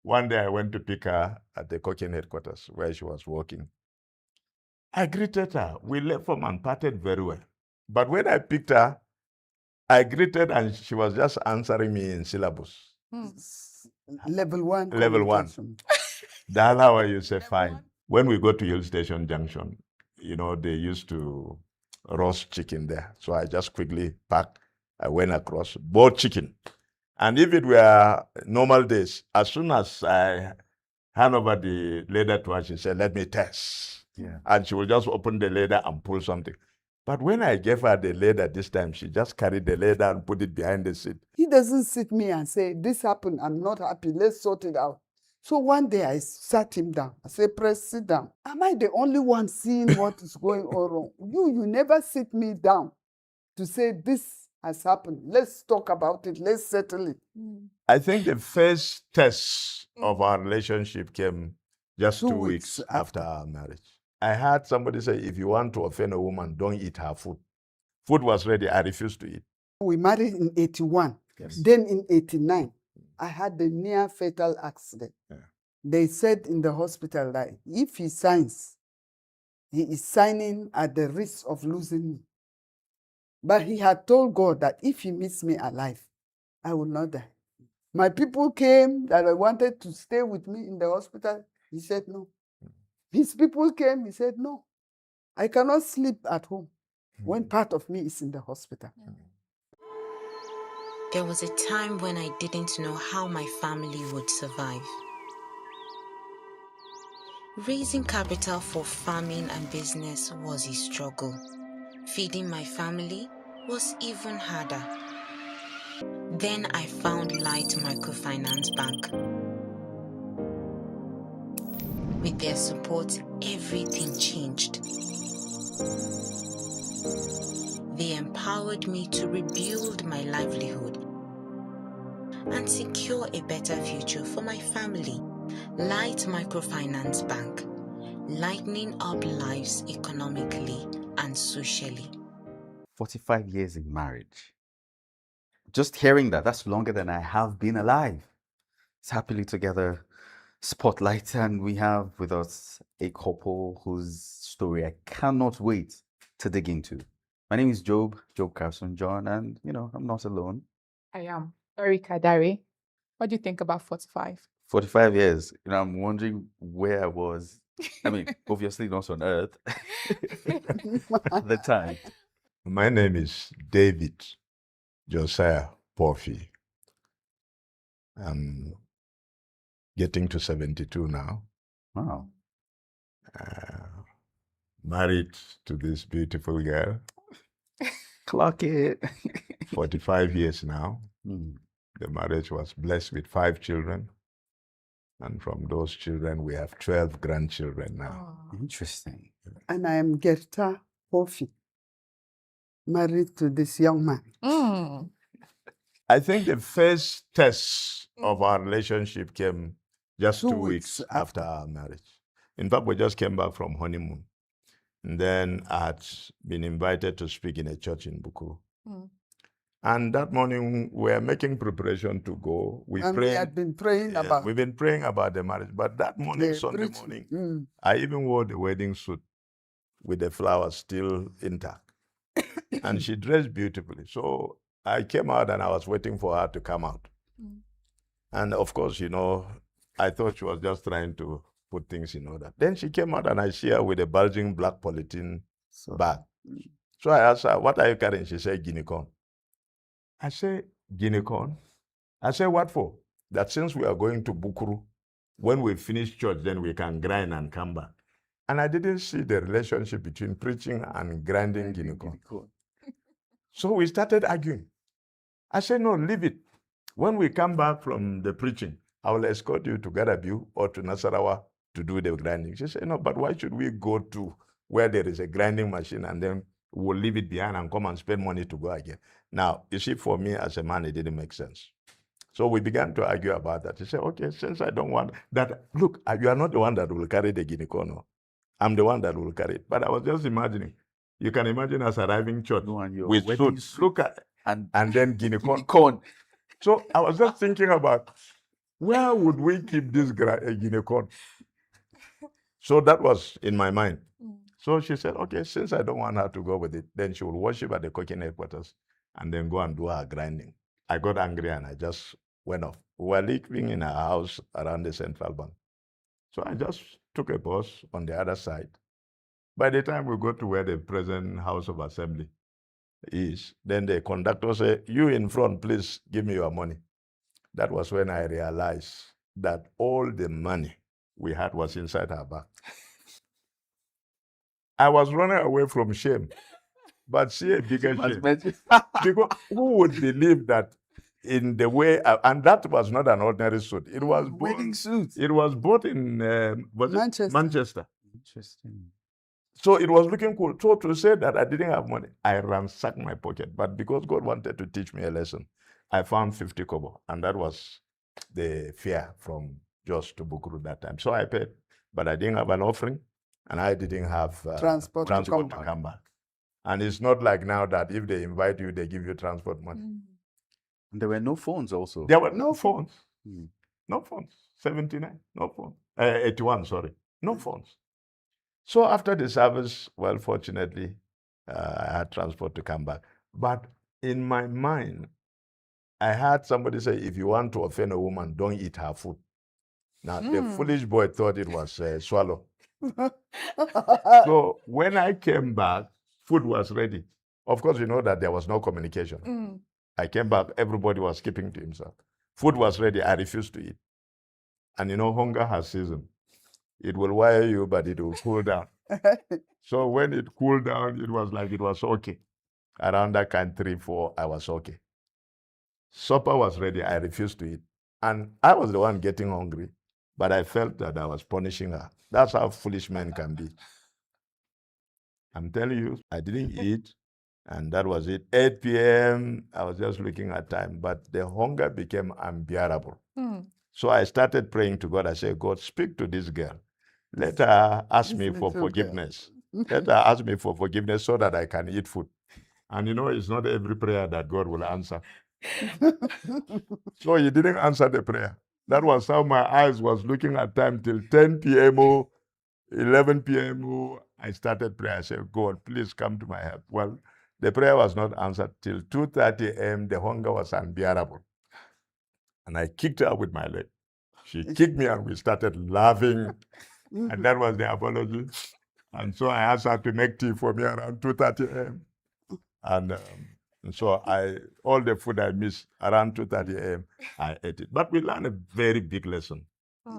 One day I went to pick her at the cooking headquarters where she was working. I greeted her. We left home and parted very well. But when I picked her, I greeted and she was just answering me in syllables. Level 1. Level 1. That's how I used to say fine. When we go to Hill Station Junction, you know, they used to roast chicken there. So I just quickly packed. I went across, bought chicken. And if it were normal days, as soon as I hand over the leather to her, she said, let me test. Yeah. And she will just open the leather and pull something. But when I gave her the leather this time, she just carried the leather and put it behind the seat. He doesn't sit me and say, this happened, I'm not happy, let's sort it out. So one day I sat him down. I said, Press, sit down. Am I the only one seeing what is going on wrong? You never sit me down to say, this has happened. Let's talk about it. Let's settle it. I think the first test of our relationship came just 2 weeks after our marriage. I heard somebody say, if you want to offend a woman, don't eat her food. Food was ready. I refused to eat. We married in 81. Yes. Then in 89, I had a near fatal accident. Yeah. They said in the hospital that if he signs, he is signing at the risk of losing me. But he had told God that if he meets me alive, I will not die. My people came that I wanted to stay with me in the hospital. He said no. His people came, he said no. I cannot sleep at home when part of me is in the hospital. There was a time when I didn't know how my family would survive. Raising capital for farming and business was a struggle. Feeding my family was even harder. Then I found Light Microfinance Bank. With their support, everything changed. They empowered me to rebuild my livelihood and secure a better future for my family. Light Microfinance Bank, lightening up lives economically and socially. 45 years in marriage. Just hearing that, that's longer than I have been alive. It's happily together, spotlight, and we have with us a couple whose story I cannot wait to dig into. My name is Job Carson John, and I'm not alone. I am Erika Dare. What do you think about 45? 45 years. I'm wondering where I was. I mean, obviously not on Earth at the time. My name is David Josiah Porphy. I'm getting to 72 now. Wow. Married to this beautiful girl. Clock it. 45 years now. The marriage was blessed with 5 children. And from those children, we have 12 grandchildren now. Oh. Interesting. And I am Gerta Porphy, married to this young man. I think the first test of our relationship came just 2 weeks after our marriage. In fact, we just came back from honeymoon. And then I had been invited to speak in a church in Bukuru. And that morning, we were making preparation to go. We had been praying about. We've been praying about the marriage. But that morning, Sunday morning, I even wore the wedding suit with the flowers still intact. And she dressed beautifully. So I came out and I was waiting for her to come out. And of course, I thought she was just trying to put things in order. Then she came out and I see her with a bulging black polythene bag. So I asked her, what are you carrying? She said, guinea corn. I said, guinea corn? I said, what for? That since we are going to Bukuru, when we finish church, then we can grind and come back. And I didn't see the relationship between preaching and grinding guinea corn. So we started arguing. I said, no, leave it. When we come back from the preaching, I will escort you to Garabu or to Nasarawa to do the grinding. She said, no, but why should we go to where there is a grinding machine and then we'll leave it behind and come and spend money to go again? Now, you see, for me as a man, it didn't make sense. So we began to argue about that. He said, okay, since I don't want that, look, you are not the one that will carry the guinea corn. No. I'm the one that will carry it. But I was just imagining, you can imagine us arriving church with suits, look at, and then guinea corn. Corn. So I was just thinking about where would we keep this guinea corn? So that was in my mind. So she said, okay, since I don't want her to go with it, then she will worship at the cooking headquarters and then go and do her grinding. I got angry and I just went off. We were living in a house around the central bank. So I just took a bus on the other side. By the time we got to where the present House of Assembly is, then the conductor said, you in front, please give me your money. That was when I realized that all the money we had was inside her bag. I was running away from shame, but see a bigger shame. Because who would believe that in the way, and that was not an ordinary suit. It was wedding suit. It was bought in Manchester. Interesting. So it was looking cool. So to say that I didn't have money, I ransacked my pocket. But because God wanted to teach me a lesson, I found 50 kobo, and that was the fare from Jos to Bukuru that time. So I paid, but I didn't have an offering, and I didn't have transport to come back. And it's not like now that if they invite you, they give you transport money. And there were no phones also. There were no phones. No phones. 79, no phones. 81, sorry. No phones. So after the service, well, fortunately, I had transport to come back. But in my mind, I heard somebody say, if you want to offend a woman, don't eat her food. Now, the foolish boy thought it was swallow. So when I came back, food was ready. Of course, you know that there was no communication. I came back, everybody was keeping to himself. Food was ready, I refused to eat. And you know, hunger has season. It will wire you, but it will cool down. So when it cooled down, it was like it was okay. Around that kind 3, 4, I was okay. Supper was ready, I refused to eat. And I was the one getting hungry, but I felt that I was punishing her. That's how foolish men can be. I'm telling you, I didn't eat, and that was it. 8 p.m., I was just looking at time, but the hunger became unbearable. So I started praying to God. I said, God, speak to this girl. Let her ask me for forgiveness. Let her ask me for forgiveness so that I can eat food. And you know, it's not every prayer that God will answer. So he didn't answer the prayer. That was how my eyes was looking at time till 10 p.m. or 11 p.m. or I started prayer. I said, God, please come to my help. Well, the prayer was not answered till 2:30 a.m. The hunger was unbearable. And I kicked her with my leg. She kicked me and we started laughing. And that was the apology. And so I asked her to make tea for me around 2:30 a.m. And so all the food I missed around 2:30 a.m., I ate it. But we learned a very big lesson.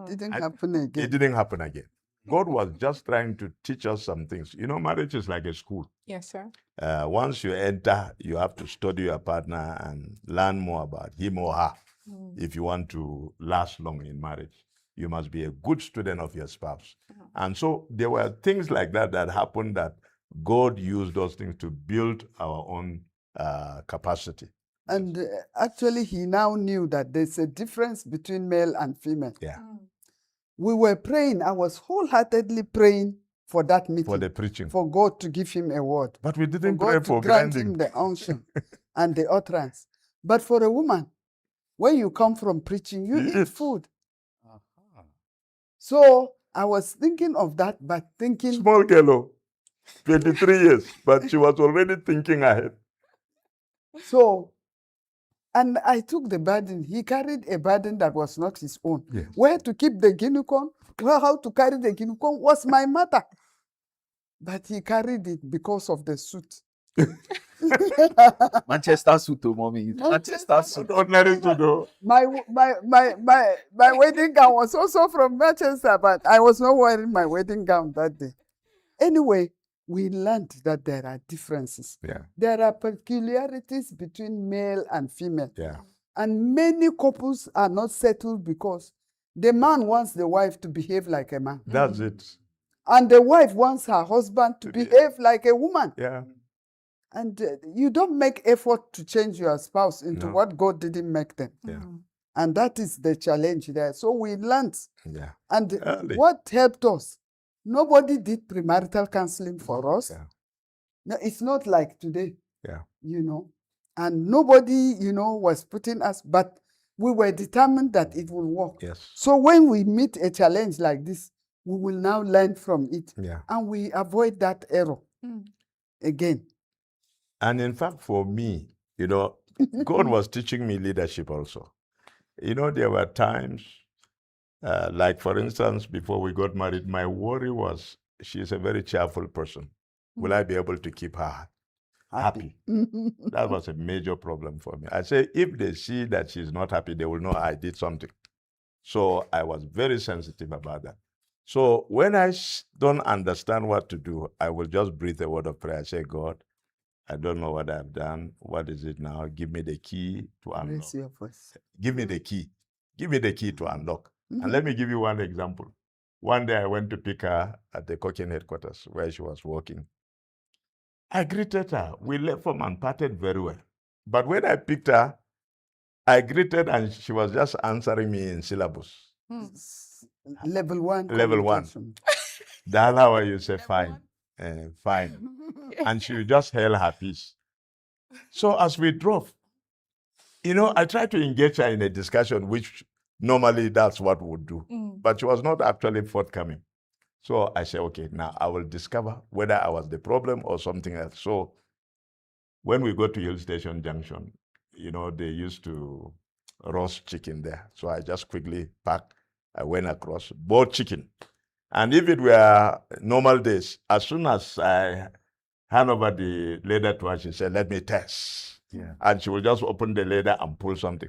It didn't happen again. It didn't happen again. God was just trying to teach us some things. You know, marriage is like a school. Yes, sir. Once you enter, you have to study your partner and learn more about him or her. If you want to last long in marriage, you must be a good student of your spouse. And so there were things like that that happened that God used those things to build our own capacity. And actually, he now knew that there's a difference between male and female. Yeah. We were praying. I was wholeheartedly praying for that meeting. For the preaching. For God to give him a word. But we didn't for pray God for to grant grinding. him the unction and the utterance. But for a woman, when you come from preaching, you eat food. So I was thinking of that, but thinking... Small girl, 23 years, but she was already thinking ahead. So, and I took the burden. He carried a burden that was not his own. Yes. Where to keep the guinea corn, how to carry the guinea corn was my matter. But he carried it because of the suit. Manchester suit, mommy. Manchester suit. Ordinary suit, though. My wedding gown was also from Manchester, but I was not wearing my wedding gown that day. Anyway, we learned that there are differences. Yeah. There are peculiarities between male and female. Yeah. And many couples are not settled because the man wants the wife to behave like a man. That's it. And the wife wants her husband to behave like a woman. Yeah. And you don't make effort to change your spouse into what God didn't make them. Yeah. And that is the challenge there. So we learned. Yeah. And Early. what helped us, nobody did premarital counseling for us. Yeah. No, it's not like today. Yeah. You know. And nobody, was putting us, but We were determined that it will work. Yes. So when we meet a challenge like this, we will now learn from it. Yeah. And we avoid that error again. And in fact, for me, God was teaching me leadership also. There were times, like for instance, before we got married, my worry was she's a very cheerful person. Will I be able to keep her happy? That was a major problem for me. I say, if they see that she's not happy, they will know I did something. So I was very sensitive about that. So when I don't understand what to do, I will just breathe a word of prayer. I say, God, I don't know what I've done. What is it now? Give me the key to unlock. Raise your voice. Give me the key. Give me the key to unlock. And let me give you one example. One day I went to pick her at the Cochin headquarters where she was working. I greeted her. We left home and parted very well. But when I picked her, I greeted and she was just answering me in syllables. Level 1. Level 1. That's how you say fine. Fine. And she just held her peace. So as we drove, I tried to engage her in a discussion, which normally that's what we would do. But she was not actually forthcoming. So I said, okay, now I will discover whether I was the problem or something else. So when we go to Hill Station Junction, they used to roast chicken there. So I just quickly packed. I went across, bought chicken. And if it were normal days, as soon as I hand over the ladle to her, she said, let me test. Yeah. And she will just open the ladle and pull something.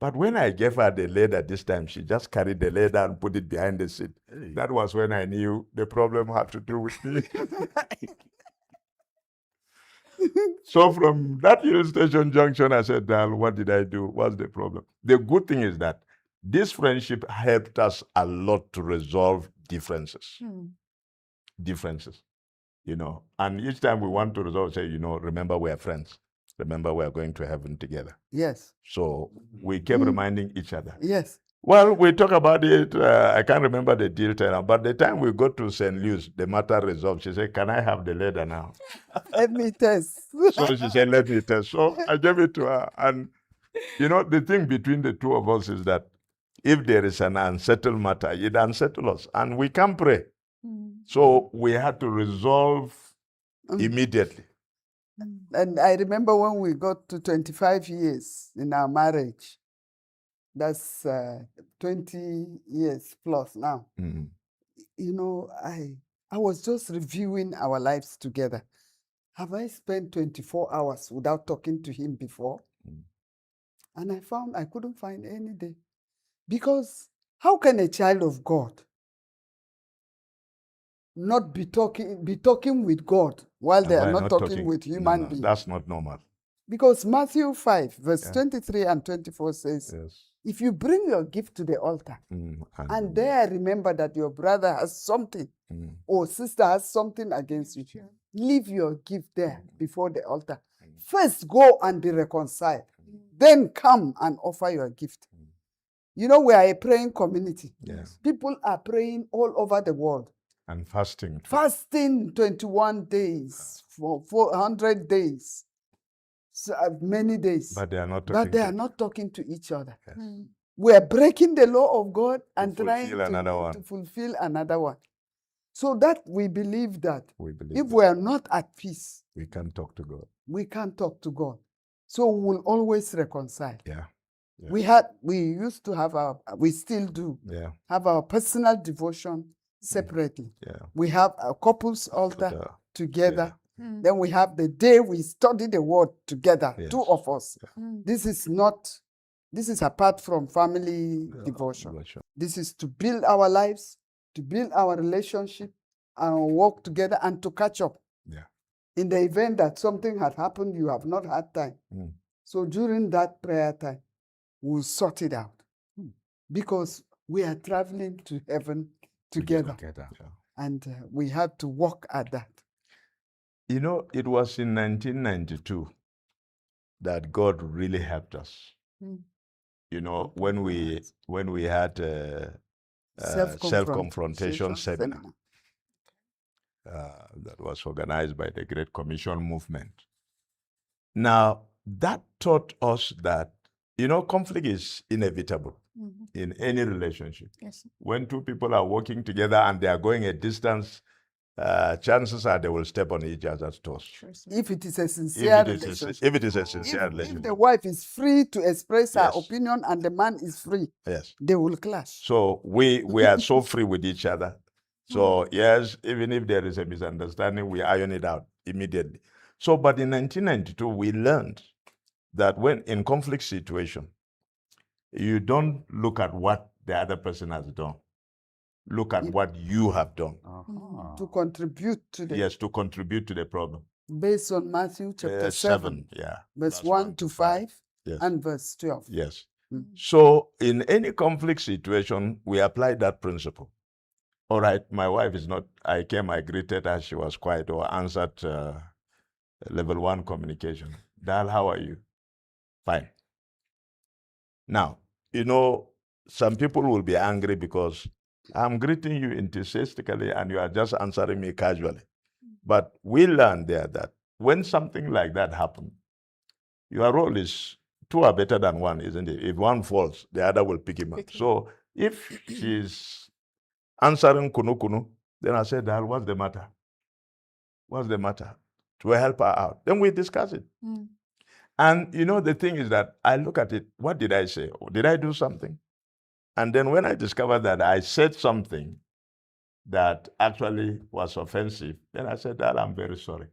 But when I gave her the ladle this time, she just carried the ladle and put it behind the seat. Hey. That was when I knew the problem had to do with me. So from that Hill Station Junction, I said, Dal, what did I do? What's the problem? The good thing is that this friendship helped us a lot to resolve differences. Differences, And each time we want to resolve, say, remember we're friends. Remember we're going to heaven together. Yes. So we kept reminding each other. Yes. Well, we talk about it. I can't remember the detail, but the time we got to St. Louis, the matter resolved. She said, can I have the ladder now? Let me test. So she said, let me test. So I gave it to her. And, the thing between the two of us is that if there is an unsettled matter, it unsettles us. And we can pray. So we had to resolve immediately. And I remember when we got to 25 years in our marriage, that's 20 years plus now. I was just reviewing our lives together. Have I spent 24 hours without talking to him before? And I found I couldn't find any day. Because how can a child of God not be talking with God while they are not talking with human beings? That's not normal. Because Matthew 5, verse 23 and 24 says, if you bring your gift to the altar, and there remember that your brother has something, or sister has something against you, leave your gift there before the altar. First, go and be reconciled. Then come and offer your gift. We are a praying community. Yes. People are praying all over the world. And fasting. Fasting 21 days, for 400 days. So, many days. But they are not talking to each other. Yes. We are breaking the law of God and trying to fulfill another one. So that we believe that if we are not at peace, we can't talk to God. We can't talk to God. So we will always reconcile. Yeah. We used to have we still do have our personal devotion separately. We have a couples altar together. Then we have the day we study the word together, two of us. This is apart from family devotion. This is to build our lives, to build our relationship, and work together and to catch up. In the event that something had happened, you have not had time. So during that prayer time, we'll sort it out. Because we are traveling to heaven together. And we have to work at that. It was in 1992 that God really helped us. When we had self-confrontation seminar that was organized by the Great Commission movement. Now, that taught us that You know, conflict is inevitable Mhm. in any relationship. Yes. When two people are working together and they are going a distance, chances are they will step on each other's toes. Sure, sir. If it is a sincere If relationship. it is a sincere If relationship. the wife is free to express her Yes. opinion and the man is free, Yes. they will clash. So we are so free with each other. So yes, even if there is a misunderstanding, we iron it out immediately. So, but in 1992, we learned that when in conflict situation, you don't look at what the other person has done. Look at what you have done. To contribute to the Yes, to contribute to the problem. based on Matthew chapter 7, yeah, verse 1 to 5 Yes. and verse 12. Yes. Mm. So in any conflict situation, we apply that principle. All right, my wife is not, I came, I greeted her, she was quiet or answered level 1 communication. Dal, how are you? Fine. Now, you know, some people will be angry because I'm greeting you enthusiastically and you are just answering me casually. But we learned there that when something like that happens, your role is two are better than one, isn't it? If one falls, the other will pick him up. So if she's answering kunu kunu, then I said, Dal, what's the matter? What's the matter? To help her out. Then we discuss it. And you know, the thing is that I look at it, what did I say? Did I do something? And then when I discovered that I said something that actually was offensive, then I said, Dal, I'm very sorry.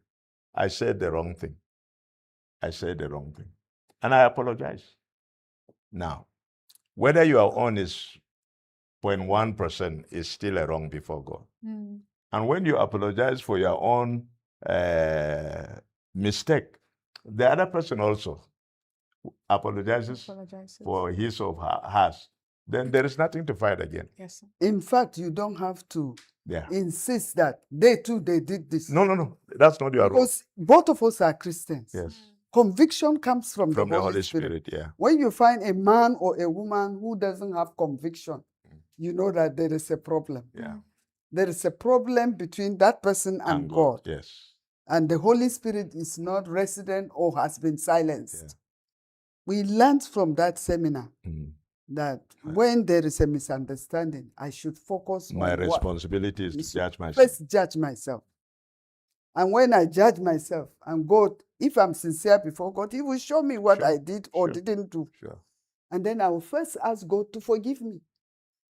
I said the wrong thing. I said the wrong thing. And I apologize. Now, whether you are honest 0.1% is still a wrong before God. And when you apologize for your own mistake, the other person also apologizes for his or hers, then there is nothing to fight again. Yes, sir. In fact, you don't have to insist that they did this. No. That's not your role. Because both of us are Christians. Yes. Conviction comes from From the Holy Spirit. Yeah. When you find a man or a woman who doesn't have conviction, you know that there is a problem. Yeah. There is a problem between that person and God. Yes. And the Holy Spirit is not resident or has been silenced. We learned from that seminar that when there is a misunderstanding, I should focus My on responsibility is to judge myself. First, judge myself. And when I judge myself, and God, if I'm sincere before God, He will show me what I did or didn't do. And then I will first ask God to forgive me.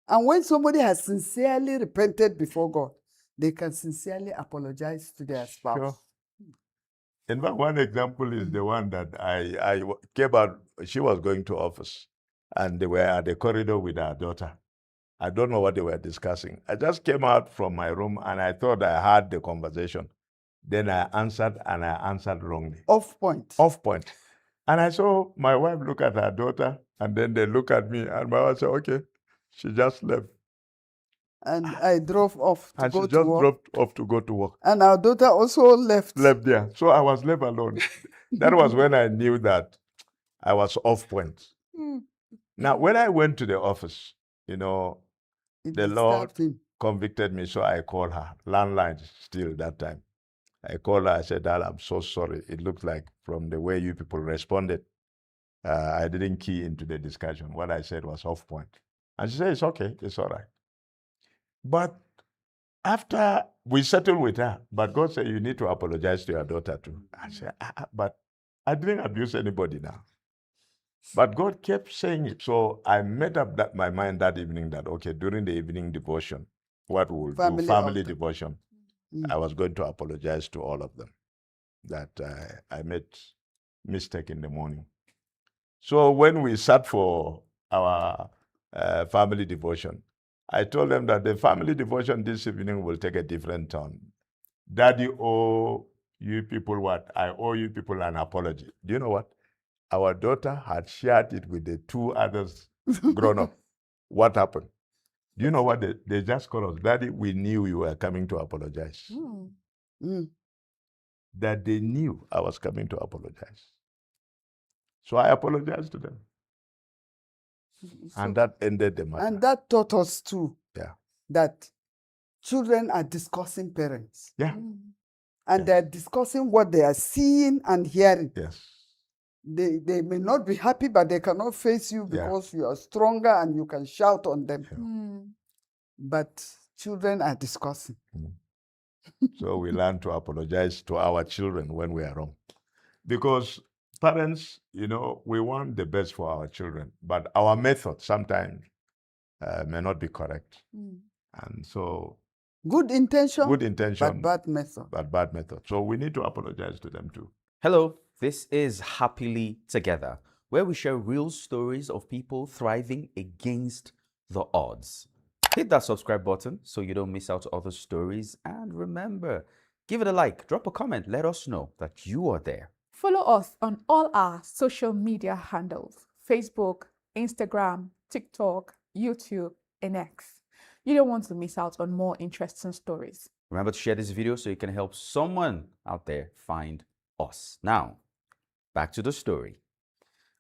And when somebody has sincerely repented before God, they can sincerely apologize to their spouse. In fact, one example is the one that I came out, she was going to office, and they were at the corridor with her daughter. I don't know what they were discussing. I just came out from my room, and I thought I heard the conversation. Then I answered, and I answered wrongly. Off point. Off point. And I saw my wife look at her daughter, and then they look at me, and my wife said, okay, she just left. And I drove off to go to work. And she just dropped off to go to work. And our daughter also left. Left there. So I was left alone. That was when I knew that I was off point. Now, when I went to the office, you know, the Lord convicted me, so I called her. Landline still that time. I called her, I said, Dal, I'm so sorry. It looked like from the way you people responded, I didn't key into the discussion. What I said was off point. And she said, it's okay, it's all right. But after we settled with her, but God said, you need to apologize to your daughter too. I said, but I didn't abuse anybody now. But God kept saying it. So I made up my mind that evening that, okay, during the evening devotion, what we will do, family devotion, I was going to apologize to all of them that I made mistake in the morning. So when we sat for our family devotion, I told them that the family devotion this evening will take a different turn. Daddy owe you people what? I owe you people an apology. Do you know what? Our daughter had shared it with the two others grown up. What happened? Do you know what? They just called us, Daddy, we knew you were coming to apologize. That they knew I was coming to apologize. So I apologized to them. And that ended the matter. And that taught us too that children are discussing parents. Yeah. And they're discussing what they are seeing and hearing. Yes. They may not be happy, but they cannot face you because you are stronger and you can shout on them. But children are discussing. So we learn to apologize to our children when we are wrong. Because parents, we want the best for our children, but our method sometimes may not be correct. And so good intention, but bad method. So we need to apologize to them too. Hello, this is Happily Together, where we share real stories of people thriving against the odds. Hit that subscribe button so you don't miss out on other stories. And remember, give it a like, drop a comment, let us know that you are there. Follow us on all our social media handles: Facebook, Instagram, TikTok, YouTube, and X. You don't want to miss out on more interesting stories. Remember to share this video so you can help someone out there find us. Now, back to the story.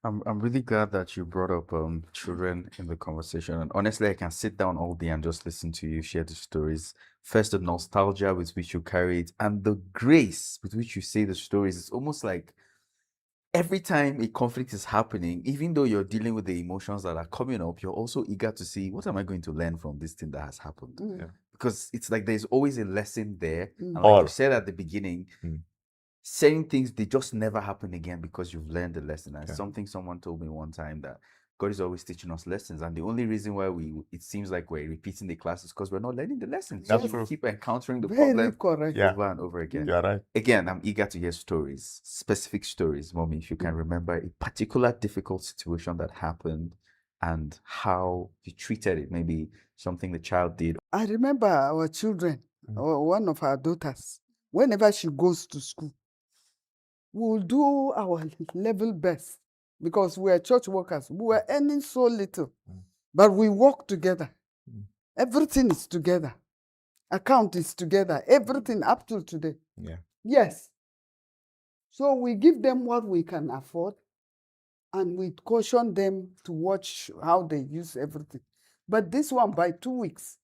I'm really glad that you brought up children in the conversation. And honestly, I can sit down all day and just listen to you share the stories. First, the nostalgia with which you carry it and the grace with which you say the stories. It's almost like every time a conflict is happening, even though you're dealing with the emotions that are coming up, you're also eager to see, what am I going to learn from this thing that has happened? Because it's like there's always a lesson there. And like you said at the beginning, saying things, they just never happen again because you've learned the lesson. And something someone told me one time, that God is always teaching us lessons. And the only reason why it seems like we're repeating the class is because we're not learning the lessons. We keep encountering the problem over and over again. You're right. Again, I'm eager to hear stories, specific stories, Mommy, if you can remember a particular difficult situation that happened and how you treated it, maybe something the child did. I remember our children, one of our daughters, whenever she goes to school, we will do our level best because we are church workers. We were earning so little, but we work together. Everything is together. Account is together. Everything up till today. Yes. So we give them what we can afford, and we caution them to watch how they use everything. But this one, by 2 weeks,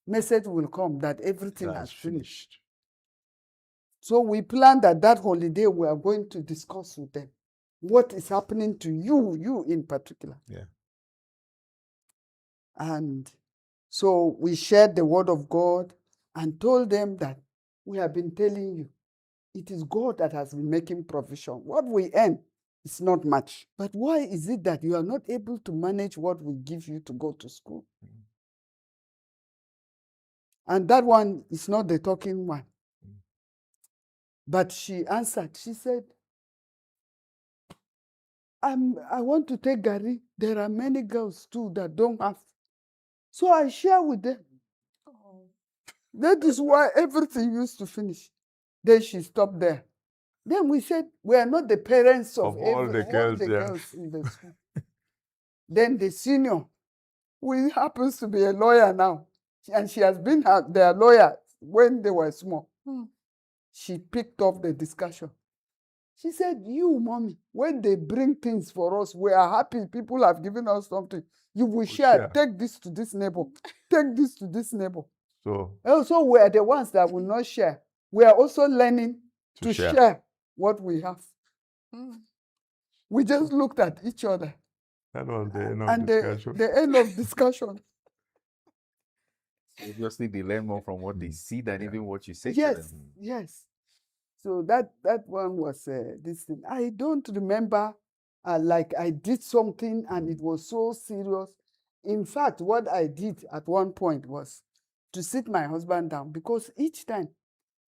message will come that everything has finished. So we plan that holiday we are going to discuss with them what is happening to you in particular. And so we shared the word of God and told them that we have been telling you, it is God that has been making provision. What we earn is not much. But why is it that you are not able to manage what we give you to go to school? And that one is not the talking one. But she answered, she said, I want to take Gary. There are many girls too that don't have. So I share with them. That is why everything used to finish. Then she stopped there. Then we said, we are not the parents of all the girls in the school. Then the senior, who happens to be a lawyer now, and she has been their lawyer when they were small. She picked up the discussion. She said, you, Mommy, when they bring things for us, we are happy. People have given us something. You will share. Take this to this neighbor. Take this to this neighbor. So also, we are the ones that will not share. We are also learning to share what we have. We just looked at each other. That was the end of discussion. The end of discussion. Obviously, they learn more from what they see than even what you say to them. Yes. So that one was this thing. I don't remember like I did something and it was so serious. In fact, what I did at one point was to sit my husband down, because each time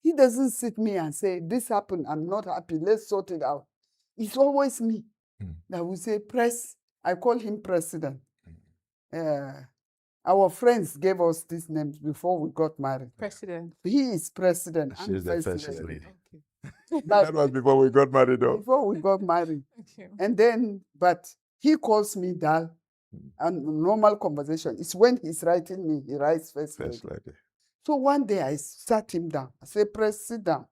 he doesn't sit me and say, this happened, I'm not happy, let's sort it out. It's always me that will say, I call him President. Our friends gave us these names before we got married. President. He is President. She's the first lady. Okay. That was before we got married, though. Before we got married. Okay. And then, but he calls me Dal. And normal conversation. It's when he's writing me, he writes first lady. So one day I sat him down. I said, sit down.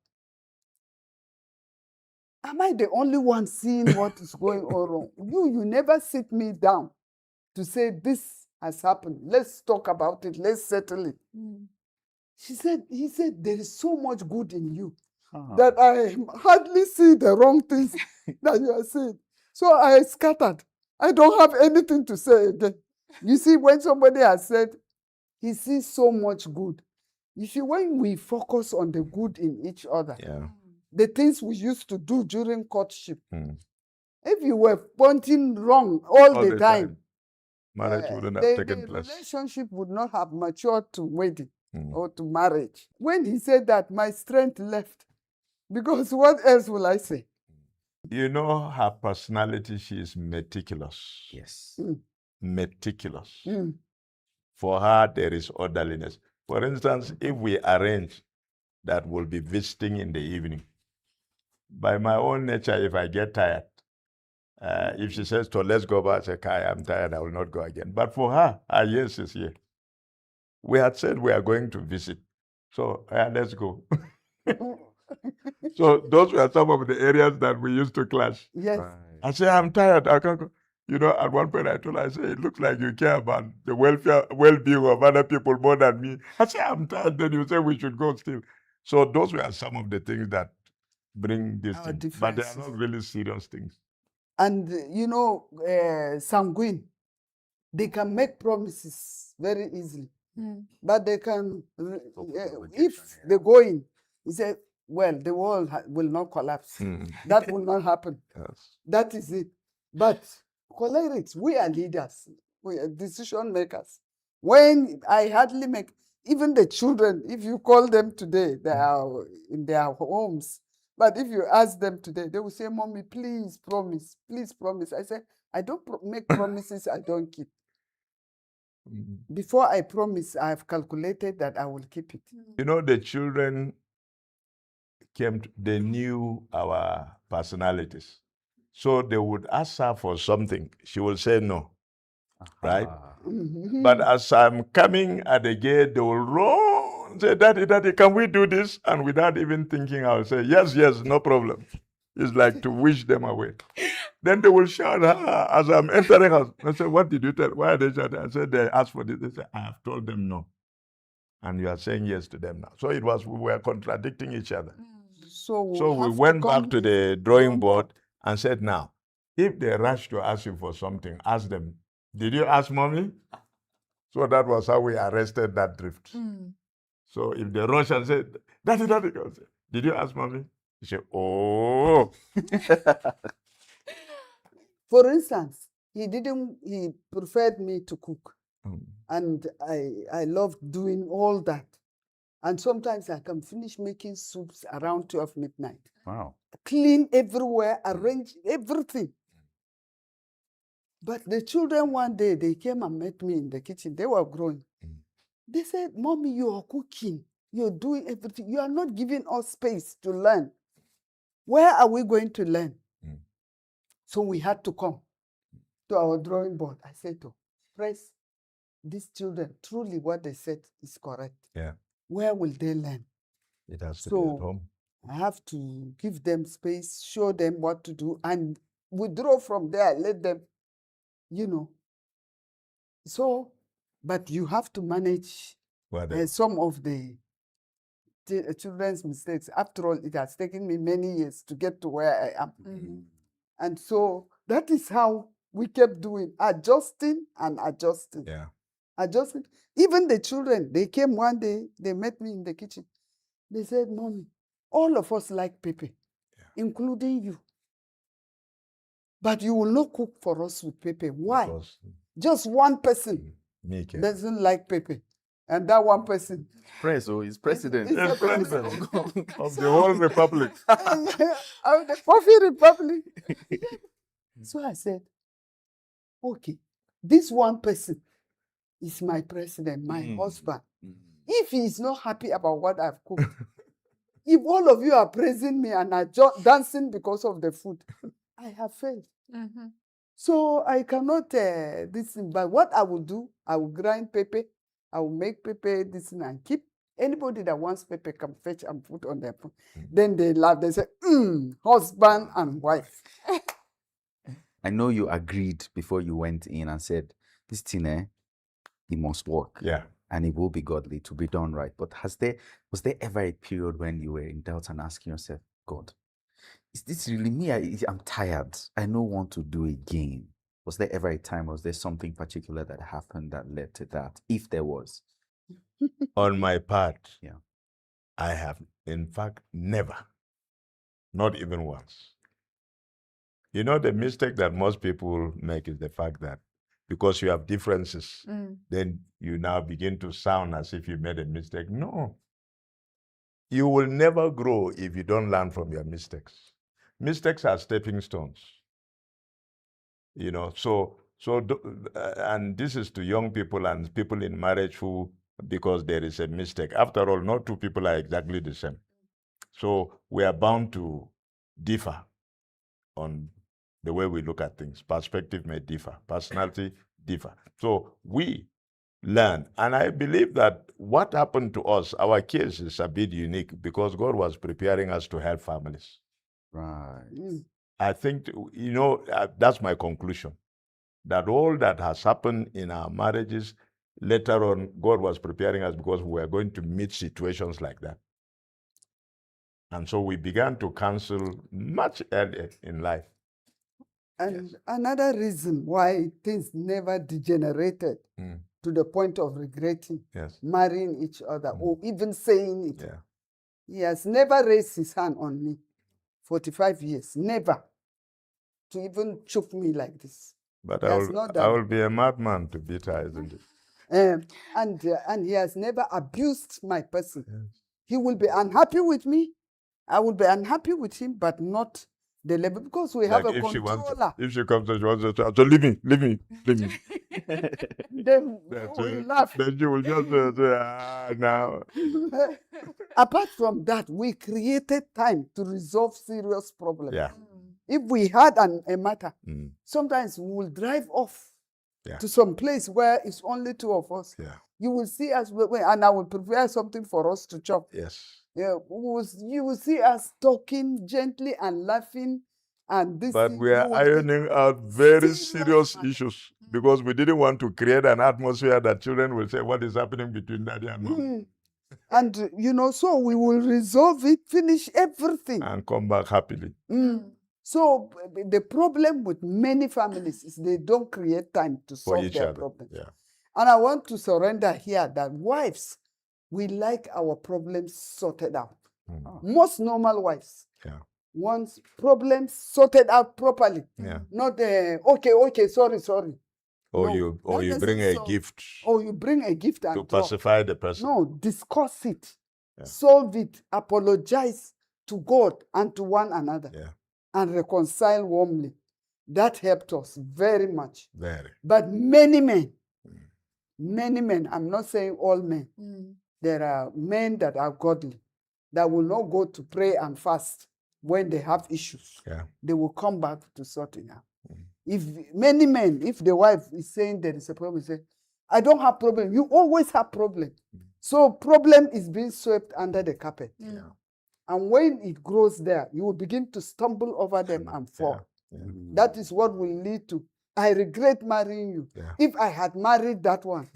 Am I the only one seeing what is going on wrong? You never sit me down to say this has happened. Let's talk about it. Let's settle it. He said, there is so much good in you that I hardly see the wrong things that you are saying. So I scattered. I don't have anything to say again. You see, when somebody has said he sees so much good, you see, when we focus on the good in each other, Yeah. the things we used to do during courtship, Mm. if you were pointing wrong all All the the time, time. Marriage wouldn't have the taken place. relationship would not have matured to wedding Mm. or to marriage. When he said that, my strength left. Because what else will I say? You know her personality, she is meticulous. Yes. Meticulous. Mm. For her, there is orderliness. For instance, if we arrange that we'll be visiting in the evening, by my own nature, if I get tired, if she says, so let's go back, I say, Kai, I'm tired, I will not go again. But for her, yes is here. We had said we are going to visit. So let's go. So those were some of the areas that we used to clash. Yes. Right. I say, I'm tired, I can't go. You know, at one point I told her, I say, it looks like you care about the well-being of other people more than me. I say, I'm tired, then you say we should go still. So those were some of the things that bring this Our thing. But they are differences. not really serious things. And you know, sanguine, they can make promises very easily. But they can, if they go in, he said, well, the world will not collapse. That will not happen. Yes. That is it. But cholerics, we are leaders. We are decision makers. When I hardly make, even the children, if you call them today, they are in their homes. But if you ask them today, they will say, Mommy, please promise, please promise. I say, I don't make promises I don't keep. Before I promise, I've calculated that I will keep it. You know, the children they knew our personalities. So they would ask her for something. She will say no, right? But as I'm coming at the gate, they will run, say, Daddy, Daddy, can we do this? And without even thinking, I'll say, yes, yes, no problem. It's like to wish them away. Then they will shout, as I'm entering house. I said, what did you tell? Why are they shouting? I said, they asked for this. They said, I have told them no. And you are saying yes to them now. So we were contradicting each other. So we went back to the drawing board and said, now, if they rush to ask you for something, ask them, did you ask Mommy? So that was how we arrested that drift. So if they rush and say, Daddy, Daddy, did you ask Mommy? He said, oh. For instance, he preferred me to cook. And I loved doing all that. And sometimes I can finish making soups around 12 midnight. Wow. Clean everywhere, arrange everything. But the children one day, they came and met me in the kitchen. They were growing. They said, Mommy, you are cooking. You're doing everything. You are not giving us space to learn. Where are we going to learn? So we had to come to our drawing board. I said, Press, these children, truly what they said is correct. Yeah. Where will they learn? It has to be at home. I have to give them space, show them what to do, and withdraw from there, let them, So, but you have to manage some of the children's mistakes. After all, it has taken me many years to get to where I am. And so that is how we kept doing, adjusting and adjusting. Yeah. Adjusting. Even the children, they came one day, they met me in the kitchen. They said, Mommy, all of us like pepper, including you. But you will not cook for us with pepper. Why? Because just one person doesn't like pepper. And that one person. He's president. He's president of the whole republic. Of the Coffee Republic. So I said, okay, this one person is my president, my husband. If he is not happy about what I've cooked, if all of you are praising me and are dancing because of the food, I have failed. So I cannot this thing. But what I will do, I will grind pepper, I will make pepper this thing and keep. Anybody that wants pepper can fetch and put on their phone. Then they laugh. They say, husband and wife. I know you agreed before you went in and said, this thing, it must work. Yeah. And it will be godly to be done right. But was there ever a period when you were in doubt and asking yourself, God, is this really me? I'm tired. I don't want to do again. Was there ever a time, was there something particular that happened that led to that? If there was. On my part, Yeah. I have, in fact, never, not even once. You know, the mistake that most people make is the fact that because you have differences, then you now begin to sound as if you made a mistake. No. You will never grow if you don't learn from your mistakes. Mistakes are stepping stones. You know, and this is to young people and people in marriage who, because there is a mistake. After all, no two people are exactly the same. So we are bound to differ on the way we look at things. Perspective may differ, personality differ. So we learn. And I believe that what happened to us, our case is a bit unique because God was preparing us to help families. Right. I think, you know, that's my conclusion, that all that has happened in our marriages, later on, God was preparing us because we were going to meet situations like that. And so we began to counsel much earlier in life. And another reason why things never degenerated to the point of regretting marrying each other or even saying it. Yeah. He has never raised his hand on me. 45 years, never, to even choke me like this. But He has not done I will be a madman to beat her, isn't it? And he has never abused my person. He will be unhappy with me. I will be unhappy with him, but not the level, because we have a controller. If she comes and she wants to, so leave me. Then we laugh. Then she will just say, now. Apart from that, we created time to resolve serious problems. Yeah. If we had a matter, sometimes we will drive off to some place where it's only two of us. Yeah. You will see us, and I will prepare something for us to chop. Yes. Yeah, you will see us talking gently and laughing, and this. But we are ironing out very serious issues because we didn't want to create an atmosphere that children will say, "What is happening between daddy and mom?" And you know, so we will resolve it, finish everything, and come back happily. So the problem with many families is they don't create time to solve their problems. Yeah. And I want to surrender here that wives, we like our problems sorted out. Most normal wives want problems sorted out properly. Not okay, sorry. Or you bring a gift. Or you bring a gift and to pacify the person. No, discuss it, solve it, apologize to God and to one another, and reconcile warmly. That helped us very much. Very. But many men, I'm not saying all men, there are men that are godly, that will not go to pray and fast when they have issues. They will come back to sort it out. If many men, if the wife is saying there is a problem, say, I don't have problem. You always have problem. So problem is being swept under the carpet. And when it grows there, you will begin to stumble over them and fall. That is what will lead to, I regret marrying you. If I had married that one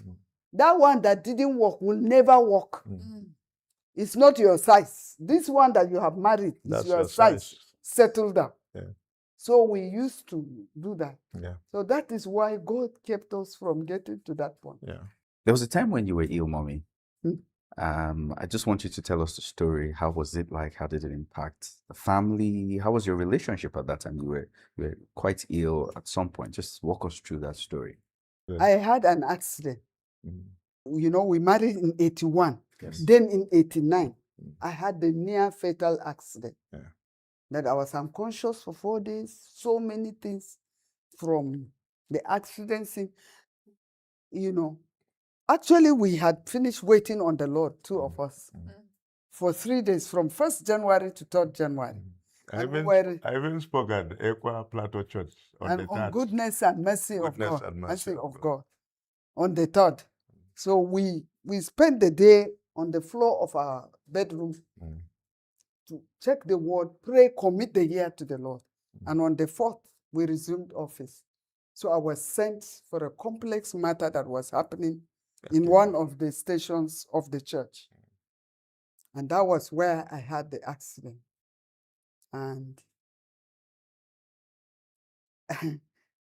that didn't work will never work. It's not your size. This one that you have married is your size. Settle down. So we used to do that. So that is why God kept us from getting to that point. There was a time when you were ill, Mommy. I just want you to tell us the story. How was it like? How did it impact the family? How was your relationship at that time? You were quite ill at some point. Just walk us through that story. I had an accident. You know, we married in 81. Then in 89, I had the near fatal accident. That I was unconscious for 4 days. So many things from the accident scene. You know, actually, we had finished waiting on the Lord, two of us, for 3 days, from 1st January to 3rd January. I even spoke at Equa Plateau Church on the 3rd. On goodness and mercy of God. On the 3rd. So we spent the day on the floor of our bedroom to check the word, pray, commit the year to the Lord. And on the 4th, we resumed office. So I was sent for a complex matter that was happening in one of the stations of the church. And that was where I had the accident. And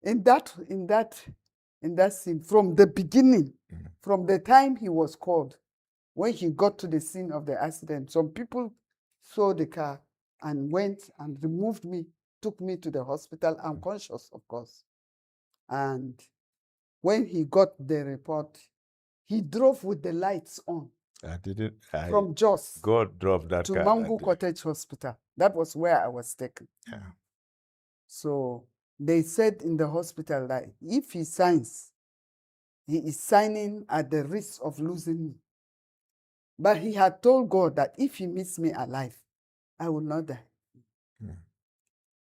in that scene, from the beginning, from the time he was called, when he got to the scene of the accident, some people saw the car and went and removed me, took me to the hospital, unconscious, of course. And when he got the report, he drove with the lights on from Jos God drove that to car Mangu that day. Cottage Hospital. That was where I was taken. Yeah. So they said in the hospital that if he signs, he is signing at the risk of losing me. But he had told God that if he meets me alive, I will not die.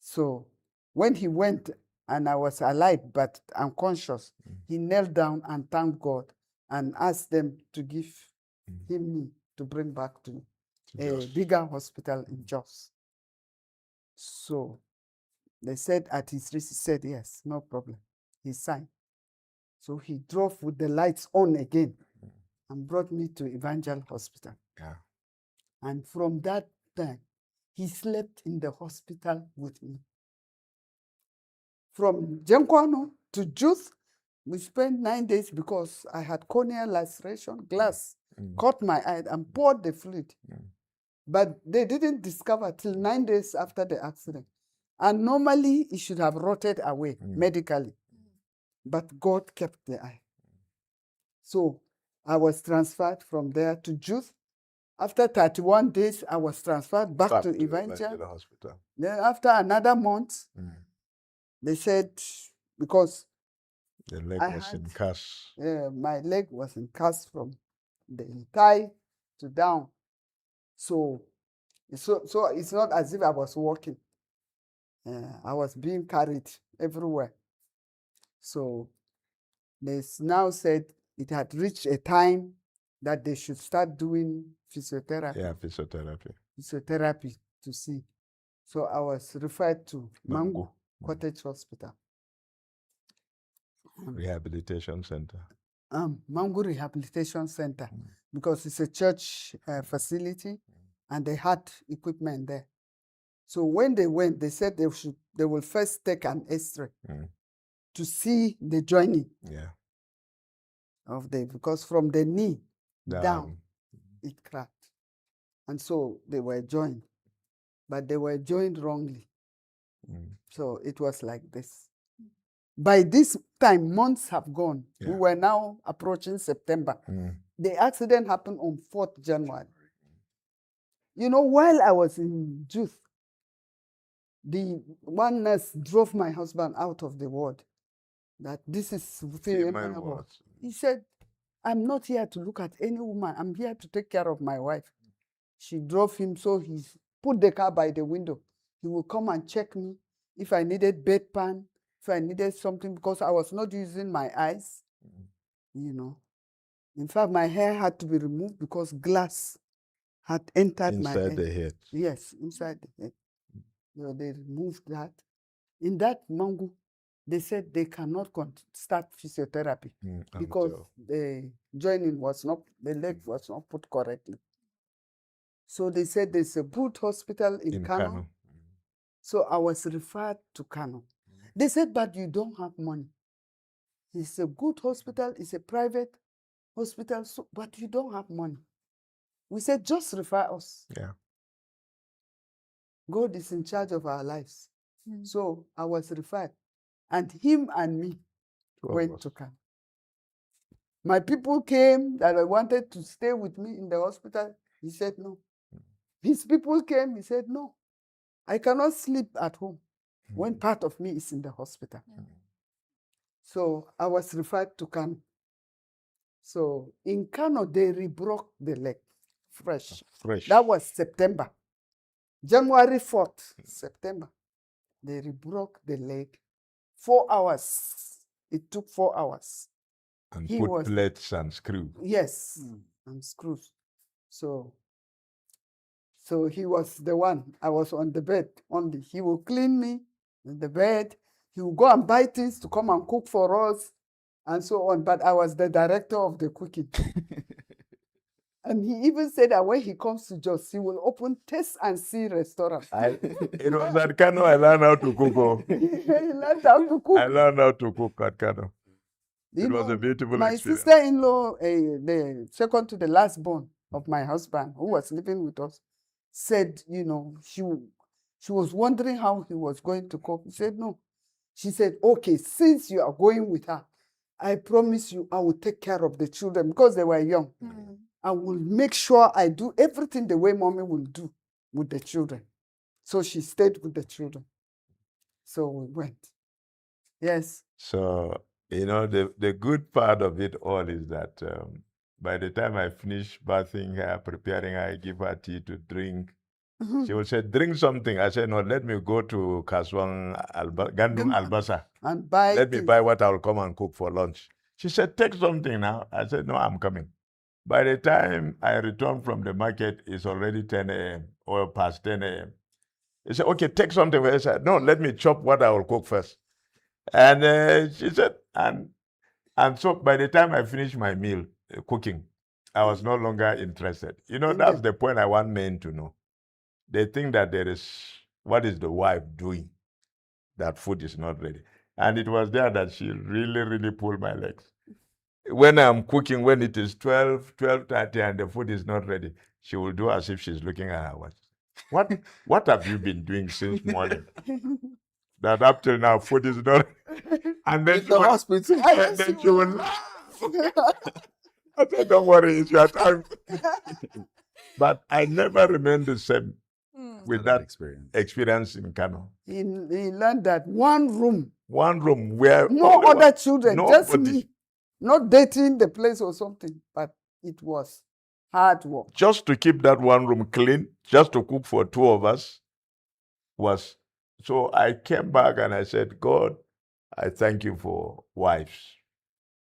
So when he went and I was alive but unconscious, he knelt down and thanked God and asked them to give him me to bring back to a bigger hospital in Jos. So they said at his risk, he said, yes, no problem. He signed. So he drove with the lights on again and brought me to Evangel Hospital. Yeah. And from that time, he slept in the hospital with me. From Jenkwano to Juth, we spent 9 days because I had corneal laceration, glass caught my eye and poured the fluid. But they didn't discover till 9 days after the accident. And normally it should have rotted away medically. But God kept the eye. So I was transferred from there to Juth. After 31 days, I was transferred back to Evangel Hospital. Then after another month, they said, because the leg was in cast. My leg was in cast from the thigh to down. So it's not as if I was walking. I was being carried everywhere. So they now said it had reached a time that they should start doing physiotherapy. Yeah, physiotherapy. Physiotherapy to see. So I was referred to Mangu Cottage Hospital. Rehabilitation Center. Mangu Rehabilitation Center, because it's a church facility and they had equipment there. So when they went, they said they will first take an X-ray to see the joining of because from the knee down it cracked. And so they were joined, but they were joined wrongly. So it was like this. By this time, months have gone. We were now approaching September. The accident happened on 4th January. You know, while I was in Juth, the one nurse drove my husband out of the ward. That this is female ward. He said, I'm not here to look at any woman. I'm here to take care of my wife. She drove him, so he put the car by the window. He would come and check me if I needed bedpan, if I needed something, because I was not using my eyes, you know. In fact, my hair had to be removed because glass had entered my head. Inside the head. Yes, inside the head. So they removed that. In that Mangu, they said they cannot start physiotherapy because the joining was not, the leg was not put correctly. So they said there's a good hospital in Kano. So I was referred to Kano. They said, but you don't have money. It's a good hospital, it's a private hospital, but you don't have money. We said, just refer us. Yeah. God is in charge of our lives. So I was referred. And him and me went to Kano. My people came that I wanted to stay with me in the hospital. He said no. His people came, he said no. I cannot sleep at home when part of me is in the hospital. So I was referred to Kano. So in Kano, they rebroke the leg fresh. That was September. January 4th, September. They rebroke the leg. 4 hours. It took 4 hours. And put plates and screws. Yes, and screws. So he was the one. I was on the bed only. He will clean me in the bed. He will go and buy things to come and cook for us and so on. But I was the director of the cooking. And he even said that when he comes to Jos, he will open Taste and See restaurant. It was at Kano I learned how to cook. Oh. He learned how to cook. I learned how to cook at Kano. You It was know, a beautiful my experience. sister-in-law, the second to the last born of my husband, who was living with us, said, you know, she was wondering how he was going to cook. He said, no. She said, okay, since you are going with her, I promise you I will take care of the children because they were young. I will make sure I do everything the way mommy will do with the children. So she stayed with the children. So we went. Yes. So, you know, the good part of it all is that by the time I finish bathing her, preparing her, I give her tea to drink. She will say, drink something. I said, no, let me go to Kaswang Gandung Albasa. And buy Let me buy what I'll come and cook for lunch. She said, take something now. I said, no, I'm coming. By the time I return from the market, it's already 10 a.m. or past 10 a.m. He said, okay, take something. I said, no, let me chop what I will cook first. And she said, and so by the time I finished my meal, cooking, I was no longer interested. You know, that's the point I want men to know. They think that there is, what is the wife doing? That food is not ready. And it was there that she really, really pulled my legs. When I'm cooking, when it is 12:30 and the food is not ready, she will do as if she's looking at her watch. What have you been doing since morning? That up till now, food is not. And then In the hospital. And then she will laugh. I said, don't worry, it's your time. But I never remained the same with that experience in Kano. He learned that one room where no other children, nobody. just me. Not dating the place or something, but it was hard work. Just to keep that one room clean, just to cook for two of us was. So I came back and I said, God, I thank you for wives.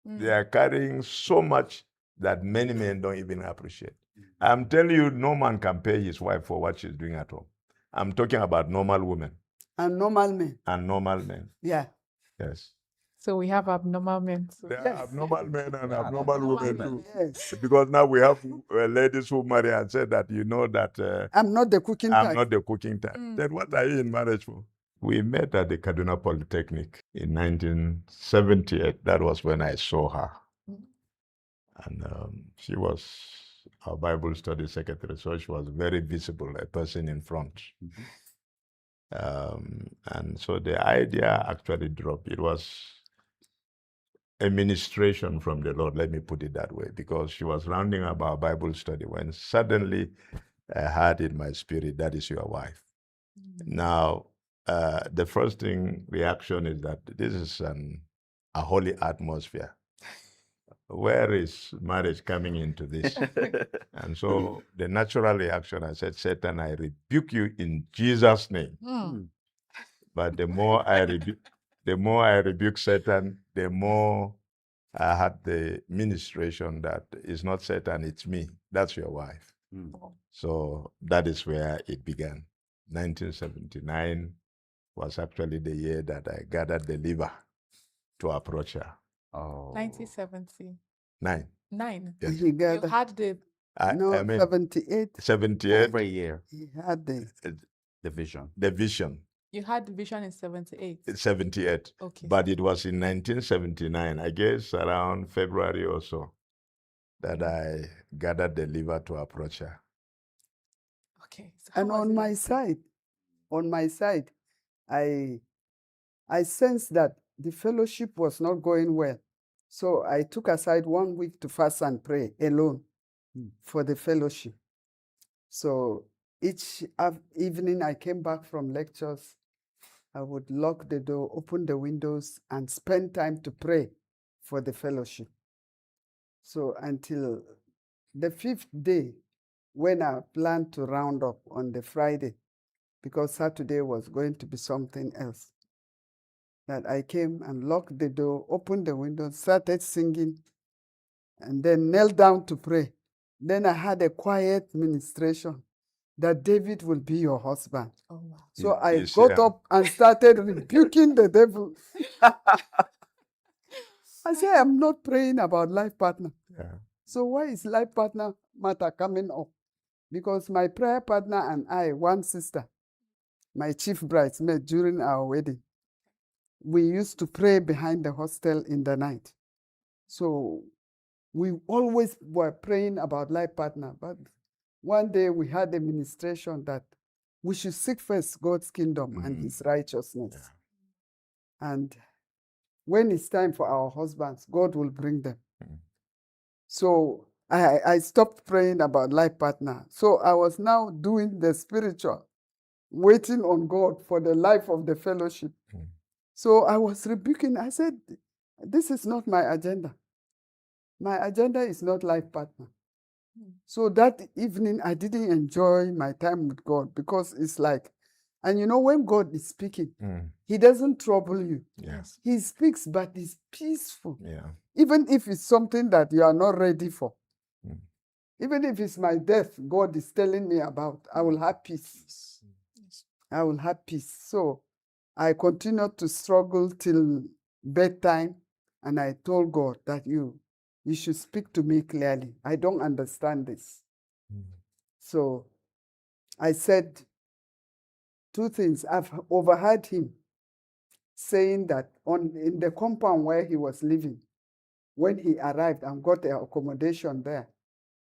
They are carrying so much that many men don't even appreciate. I'm telling you, no man can pay his wife for what she's doing at home. I'm talking about normal women. And normal men. And normal men. Yeah. Yes. So we have abnormal men too. There are abnormal men and abnormal women too. Yes. Because now we have ladies who marry and say that, you know, that I'm not the cooking type. I'm not the cooking type. Then what are you in marriage for? We met at the Kaduna Polytechnic in 1978. That was when I saw her. And she was our Bible study secretary, so she was very visible, a person in front. And so the idea actually dropped. It was a ministration from the Lord, let me put it that way, because she was rounding up our Bible study when suddenly I heard in my spirit, that is your wife. Now, the first reaction is that this is a holy atmosphere. Where is marriage coming into this? And so the natural reaction, I said, Satan, I rebuke you in Jesus' name. But the more I rebuke Satan, the more I had the ministration that it's not Satan, it's me. That's your wife. So that is where it began. 1979 was actually the year that I gathered the liver to approach her. 1979. Yes. He You had the 78. 78. Over a year. He had The vision. The vision. You had the vision in 78. 78. Okay. But it was in 1979, I guess around February or so, that I gathered the liver to approach her. Okay. So And on my side, I sensed that the fellowship was not going well. So I took aside 1 week to fast and pray alone for the fellowship. So each evening I came back from lectures, I would lock the door, open the windows, and spend time to pray for the fellowship. So until the 5th day, when I planned to round up on the Friday, because Saturday was going to be something else, that I came and locked the door, opened the window, started singing, and then knelt down to pray. Then I had a quiet ministration that David will be your husband. Oh, wow. So I got up and started rebuking the devil. I said, I'm not praying about life partner. Yeah. So why is life partner matter coming up? Because my prayer partner and I, one sister, my chief bridesmaid during our wedding, we used to pray behind the hostel in the night. So we always were praying about life partner. But one day we had a ministration that we should seek first God's kingdom and his righteousness. Yeah. And when it's time for our husbands, God will bring them. So I stopped praying about life partner. So I was now doing the spiritual, waiting on God for the life of the fellowship. So I was rebuking. I said, this is not my agenda. My agenda is not life partner. So that evening, I didn't enjoy my time with God because it's like, and you know, when God is speaking, he doesn't trouble you. Yes. He speaks, but it's peaceful. Yeah. Even if it's something that you are not ready for. Even if it's my death, God is telling me about, I will have peace. I will have peace. So I continued to struggle till bedtime, and I told God that you should speak to me clearly. I don't understand this. So I said two things. I've overheard him saying that in the compound where he was living, when he arrived and got the accommodation there,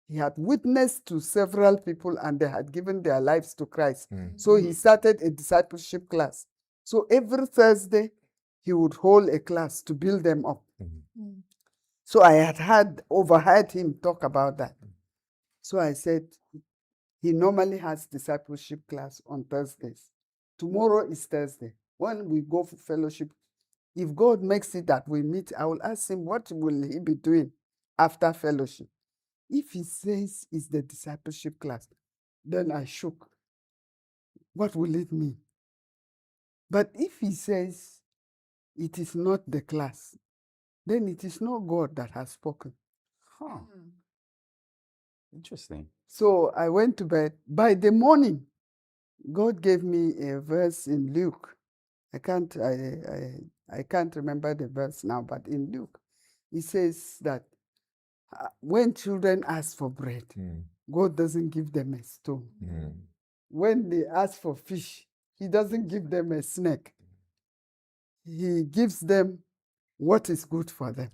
he had witnessed to several people and they had given their lives to Christ. So he started a discipleship class. So every Thursday, he would hold a class to build them up. So I had overheard him talk about that. So I said, he normally has discipleship class on Thursdays. Tomorrow is Thursday. When we go for fellowship, if God makes it that we meet, I will ask him, what will he be doing after fellowship? If he says it's the discipleship class, then I shook. What will it mean? But if he says it is not the class, then it is not God that has spoken. Huh. Interesting. So I went to bed. By the morning, God gave me a verse in Luke. I can't remember the verse now, but in Luke, it says that when children ask for bread, God doesn't give them a stone. When they ask for fish, he doesn't give them a snake. He gives them what is good for them.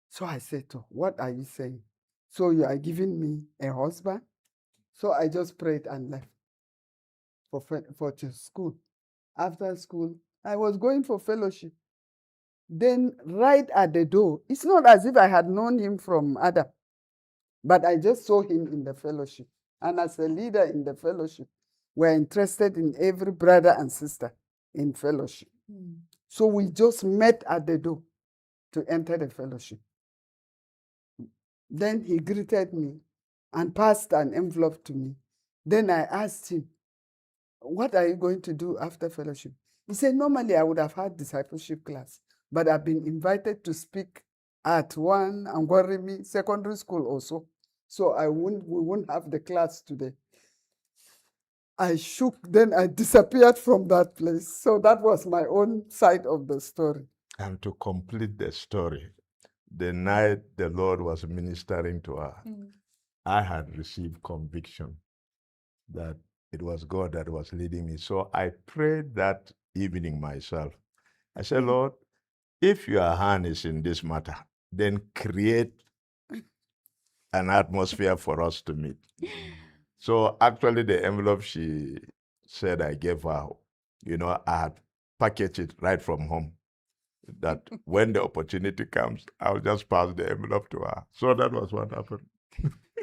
So I said to her, what are you saying? So you are giving me a husband? So I just prayed and left for school. After school, I was going for fellowship. Then right at the door, it's not as if I had known him from Adam, but I just saw him in the fellowship. And as a leader in the fellowship, we're interested in every brother and sister in fellowship. So we just met at the door to enter the fellowship. Then he greeted me and passed an envelope to me. Then I asked him, what are you going to do after fellowship? He said, normally I would have had discipleship class, but I've been invited to speak at one Angwarimi secondary school also. So we won't have the class today. I shook, then I disappeared from that place. So that was my own side of the story. And to complete the story, the night the Lord was ministering to her, I had received conviction that it was God that was leading me. So I prayed that evening myself. I said, Lord, if your hand is in this matter, then create an atmosphere for us to meet. So actually the envelope she said I gave her, I had packaged it right from home. That when the opportunity comes, I'll just pass the envelope to her. So that was what happened.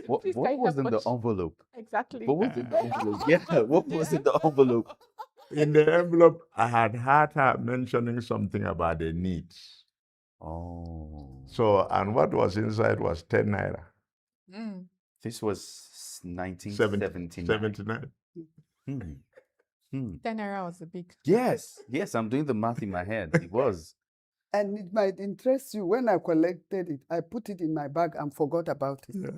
What was in the envelope? Exactly. What was in the envelope? Yeah, what was in the envelope? In the envelope, I had heard her mentioning something about the needs. Oh. So, and what was inside was 10 naira. This was 1979. 79. 10 naira was a big. Yes, I'm doing the math in my head. It was. And it might interest you, when I collected it, I put it in my bag and forgot about it. Yeah.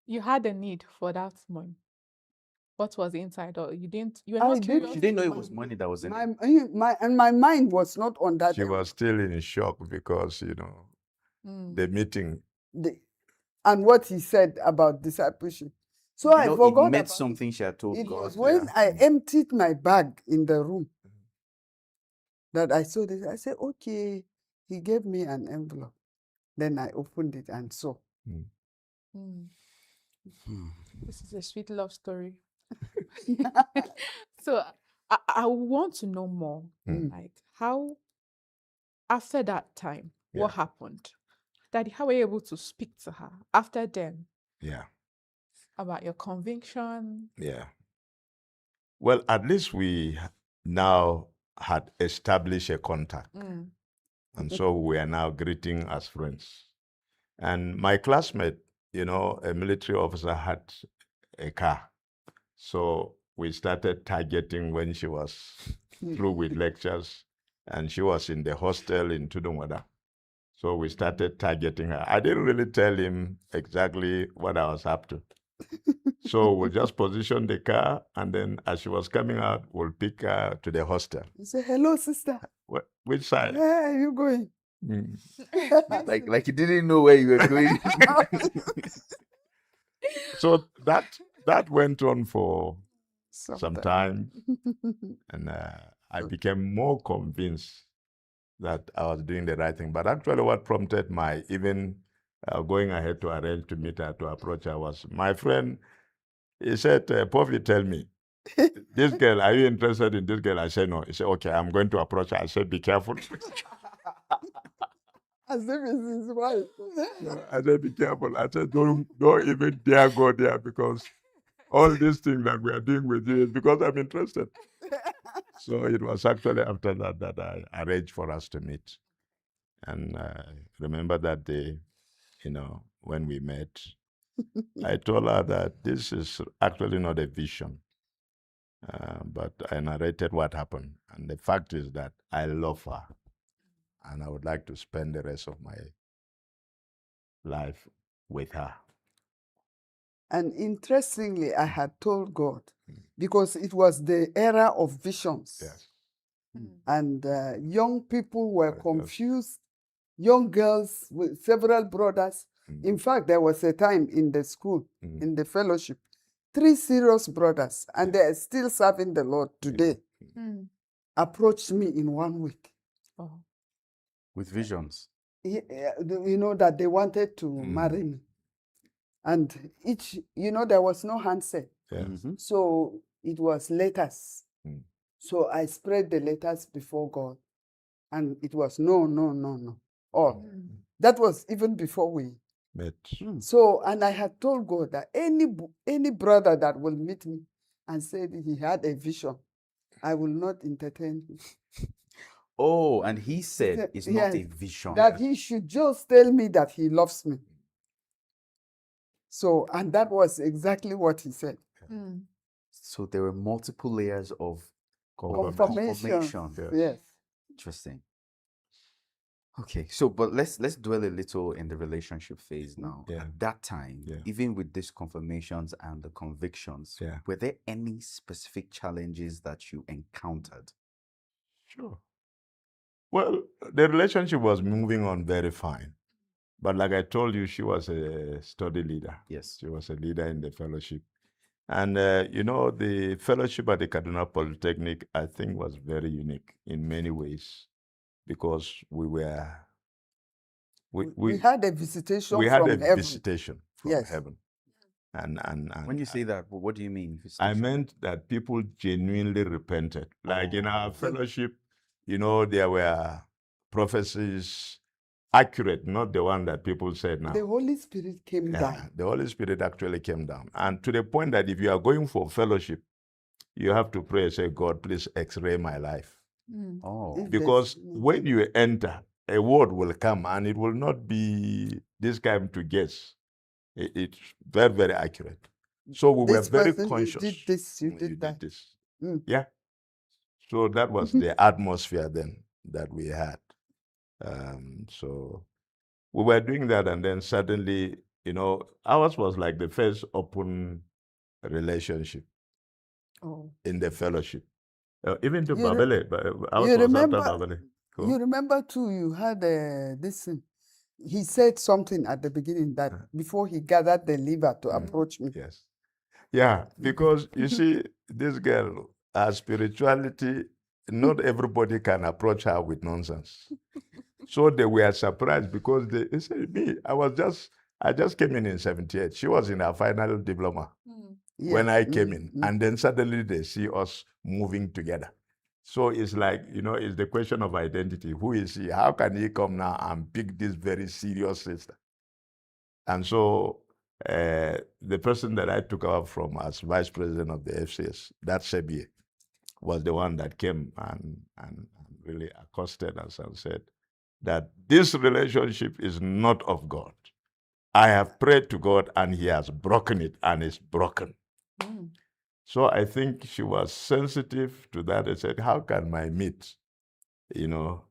You had a need for that money. What was inside? Or you were I not didn't- curious? She didn't know it was money that was in it. my mind was not on that. She was still in shock because, the meeting. And what he said about discipleship. So I It forgot meant about something she had told it. It God. was when I emptied my bag in the room that I saw this. I said, okay, he gave me an envelope. Then I opened it and saw. This is a sweet love story. So I want to know more. Like how, after that time, what happened? Daddy, how were you able to speak to her after then Yeah. about your conviction? Yeah. Well, at least we now had established a contact. And so we are now greeting as friends. And my classmate, a military officer, had a car. So we started targeting when she was through with lectures, and she was in the hostel in Tudunwada. So we started targeting her. I didn't really tell him exactly what I was up to. So we'll just position the car, and then as she was coming out, we'll pick her to the hostel. He said, hello, sister. Which side? Where are you going? Like you didn't know where you were going. So that went on for some time, and I became more convinced that I was doing the right thing. But actually what prompted my even going ahead to arrange to meet her, to approach her, was my friend. He said, Povi, tell me, this girl, are you interested in this girl? I said, no. He said, okay, I'm going to approach her. I said, be careful. As if it's his wife. I said, be careful. I said, don't even dare go there, because all these things that we are doing with you is because I'm interested. So it was actually after that I arranged for us to meet. And remember that day, when we met, I told her that this is actually not a vision. But I narrated what happened. And the fact is that I love her. And I would like to spend the rest of my life with her. And interestingly, I had told God, because it was the era of visions. Yes. And young people were confused, young girls with several brothers. In fact, there was a time in the school, in the fellowship, 3 serious brothers, and they are still serving the Lord today, approached me in 1 week. Oh. With visions. That they wanted to marry me. And there was no handset. So it was letters. So I spread the letters before God. And it was no, no, no, no. That was even before we met. So, and I had told God that any brother that will meet me and said he had a vision, I will not entertain him. Oh, and he said it's not a vision. That he should just tell me that he loves me. So, and that was exactly what he said. So there were multiple layers of confirmation. Yes. Interesting. Okay, so but let's dwell a little in the relationship phase now. At that time, even with these confirmations and the convictions, were there any specific challenges that you encountered? Sure. Well, the relationship was moving on very fine. But like I told you, she was a study leader. Yes. She was a leader in the fellowship. And, the fellowship at the Kaduna Polytechnic, I think, was very unique in many ways, because we had a visitation from heaven. We had a visitation from heaven. And when you say that, what do you mean? I meant that people genuinely repented. Like in our fellowship, there were prophecies accurate, not the one that people said now. The Holy Spirit came down. The Holy Spirit actually came down. And to the point that if you are going for fellowship, you have to pray and say, God, please X-ray my life. Because when you enter, a word will come, and it will not be this kind to guess. It's very, very accurate. So we were very conscious. You did this, you did that. Yeah. So that was the atmosphere then that we had. So we were doing that, and then suddenly, ours was like the first open relationship. in the fellowship. Even to You Babele, you was after remember? Babele. Cool. You remember too? You had this thing. He said something at the beginning that before he gathered the liver to approach me. Yes. Yeah, because you see, this girl, her spirituality, not everybody can approach her with nonsense. So they were surprised because they said, me, I just came in 78. She was in her final diploma when I came in. And then suddenly they see us moving together. So it's like, it's the question of identity. Who is he? How can he come now and pick this very serious sister? And so the person that I took over from as vice president of the FCS, that Sebie, was the one that came and really accosted us and said that this relationship is not of God. I have prayed to God and he has broken it and it's broken. So I think she was sensitive to that and said, how can my meat, No,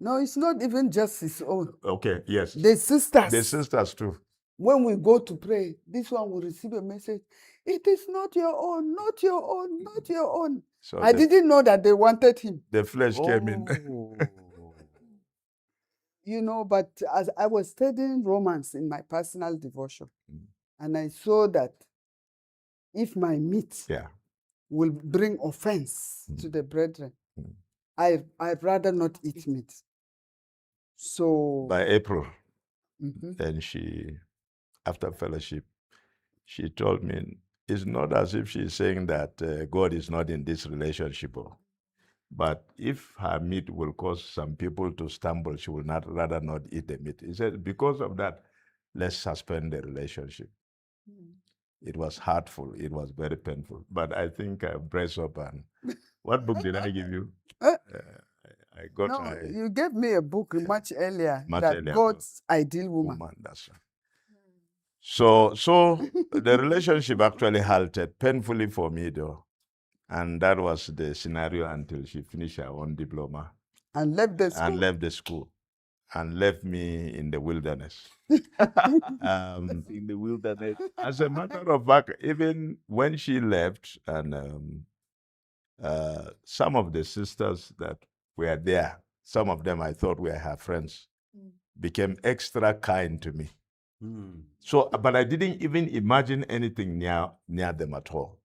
it's not even just his own. Okay, yes. The sisters. The sisters too. When we go to pray, this one will receive a message. It is not your own, not your own, not your own. So I didn't know that they wanted him. The flesh came in. But as I was studying Romans in my personal devotion, and I saw that if my meat will bring offense to the brethren, I'd rather not eat meat. So by April, then after fellowship, she told me, it's not as if she's saying that God is not in this relationship. But if her meat will cause some people to stumble, she will rather not eat the meat. He said, because of that, let's suspend the relationship. It was hurtful. It was very painful. But I think I braced up. And what book did I give you? I got. No, you gave me a book much earlier. God's Ideal Woman. That's right. So the relationship actually halted painfully for me, though. And that was the scenario until she finished her own diploma. And left the school. And left the school. And left me in the wilderness. In the wilderness. As a matter of fact, even when she left, and some of the sisters that were there, some of them I thought were her friends, became extra kind to me. So, but I didn't even imagine anything near them at all,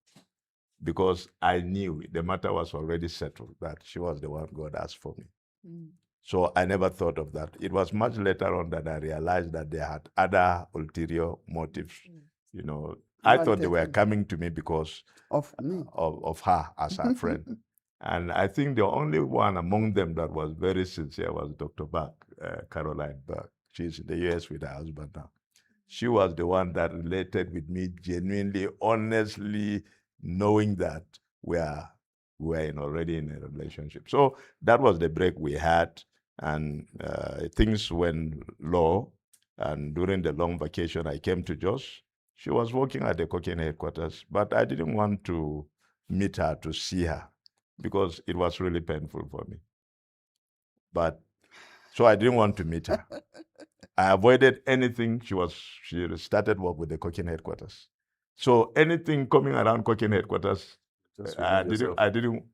because I knew the matter was already settled, that she was the one God asked for me. So I never thought of that. It was much later on that I realized that they had other ulterior motives. I thought they were coming to me because of me, of her as her friend. And I think the only one among them that was very sincere was Dr. Buck, Caroline Buck. She's in the US with her husband now. She was the one that related with me genuinely, honestly, knowing that we are already in a relationship. So that was the break we had, and things went low. And during the long vacation, I came to Jos. She was working at the cocaine headquarters, but I didn't want to meet her, to see her, because it was really painful for me. So I didn't want to meet her. I avoided anything. She started work with the cocaine headquarters. So anything coming around cocaine headquarters, I didn't,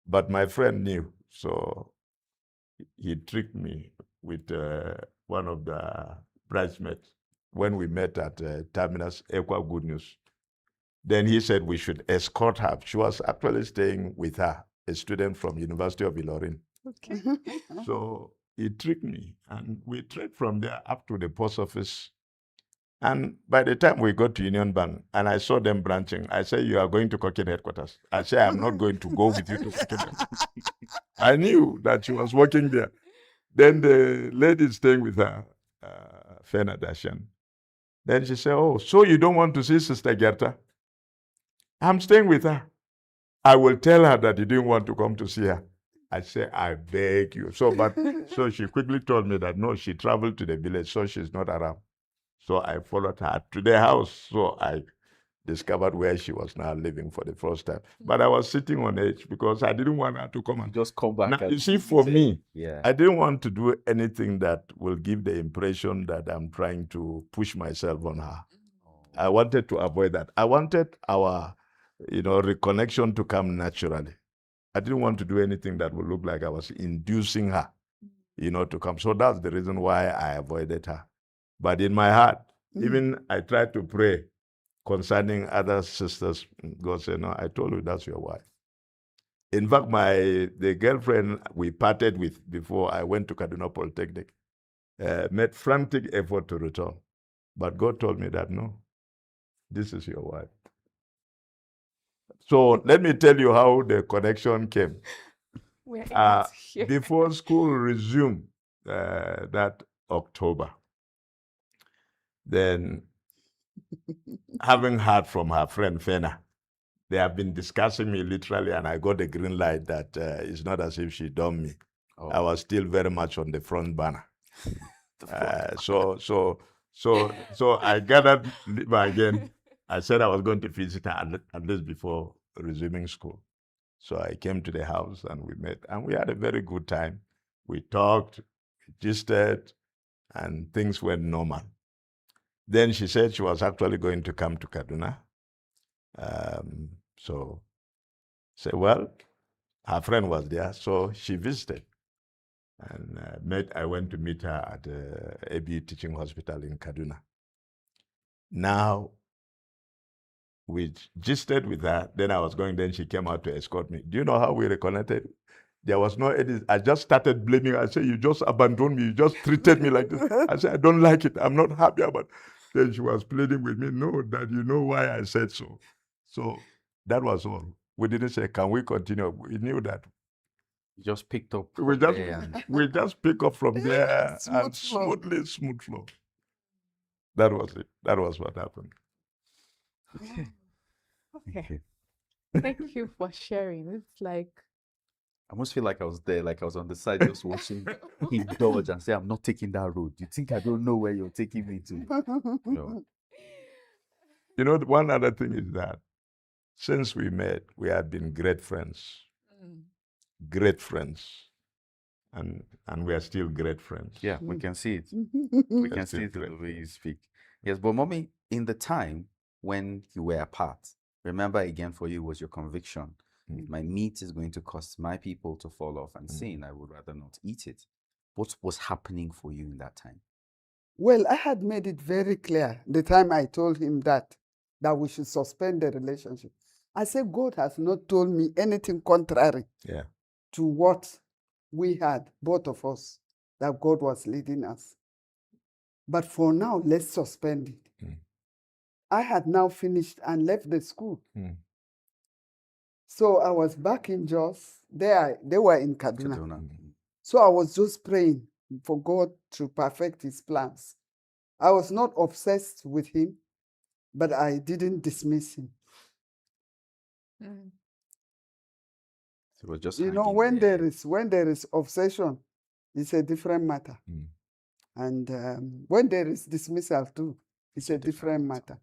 but my friend knew. So he tricked me with one of the bridesmaids when we met at Terminus Equa Good News. Then he said we should escort her. She was actually staying with her, a student from University of Ilorin. Okay. So he tricked me, and we trekked from there up to the post office. And by the time we got to Union Bank, and I saw them branching, I said, you are going to cocaine headquarters. I said, I'm not going to go with you to cocaine headquarters. I knew that she was working there. Then the lady staying with her, Fena Dashan, then she said, oh, so you don't want to see Sister Gerta? I'm staying with her. I will tell her that you didn't want to come to see her. I said, I beg you. So she quickly told me that, no, she traveled to the village, so she's not around. So I followed her to the house. So I discovered where she was now living for the first time. But I was sitting on edge because I didn't want her to come and just come back. Now, you see, for me, yeah, I didn't want to do anything that will give the impression that I'm trying to push myself on her. I wanted to avoid that. I wanted our reconnection to come naturally. I didn't want to do anything that would look like I was inducing her, to come. So that's the reason why I avoided her. But in my heart, even I tried to pray concerning other sisters. God said, no, I told you that's your wife. In fact, the girlfriend we parted with before I went to Kaduna Polytechnic made frantic effort to return. But God told me that, no, this is your wife. So let me tell you how the connection came. Before school resumed that October, then having heard from her friend Fena, they have been discussing me literally, and I got the green light that it's not as if she dumped me. Oh. I was still very much on the front burner. So I gathered again. I said I was going to visit her at least before resuming school. So I came to the house and we met, and we had a very good time. We talked, we gisted, and things went normal. Then she said she was actually going to come to Kaduna. So said, well, her friend was there, so she visited. And I went to meet her at the ABU Teaching Hospital in Kaduna. Now, we gisted with her. Then I was going, then she came out to escort me. Do you know how we reconnected? There was no edit. I just started blaming her. I said, you just abandoned me. You just treated me like this. I said, I don't like it. I'm not happy about it. Then she was pleading with me, no, that you know why I said so. So that was all. We didn't say, can we continue? We knew that. Just picked up. We just pick up from there and smooth flow. That was it. That was what happened. Okay. Thank you for sharing. It's like I almost feel like I was there, like I was on the side just watching him dodge and say, I'm not taking that road. You think I don't know where you're taking me to? No. One other thing is that since we met, we have been great friends. Great friends. And we are still great friends. Yeah, we can see it. We can see it the way you speak. Yes, but mommy, in the time when you were apart, remember again for you was your conviction. If my meat is going to cause my people to fall off and sin, I would rather not eat it. What was happening for you in that time? Well, I had made it very clear the time I told him that we should suspend the relationship. I said, God has not told me anything contrary to what we had, both of us, that God was leading us. But for now, let's suspend it. I had now finished and left the school. So I was back in Jos. They were in Kaduna. So I was just praying for God to perfect his plans. I was not obsessed with him, but I didn't dismiss him. So it was just when there is obsession, it's a different matter. And when there is dismissal too, it's a different matter.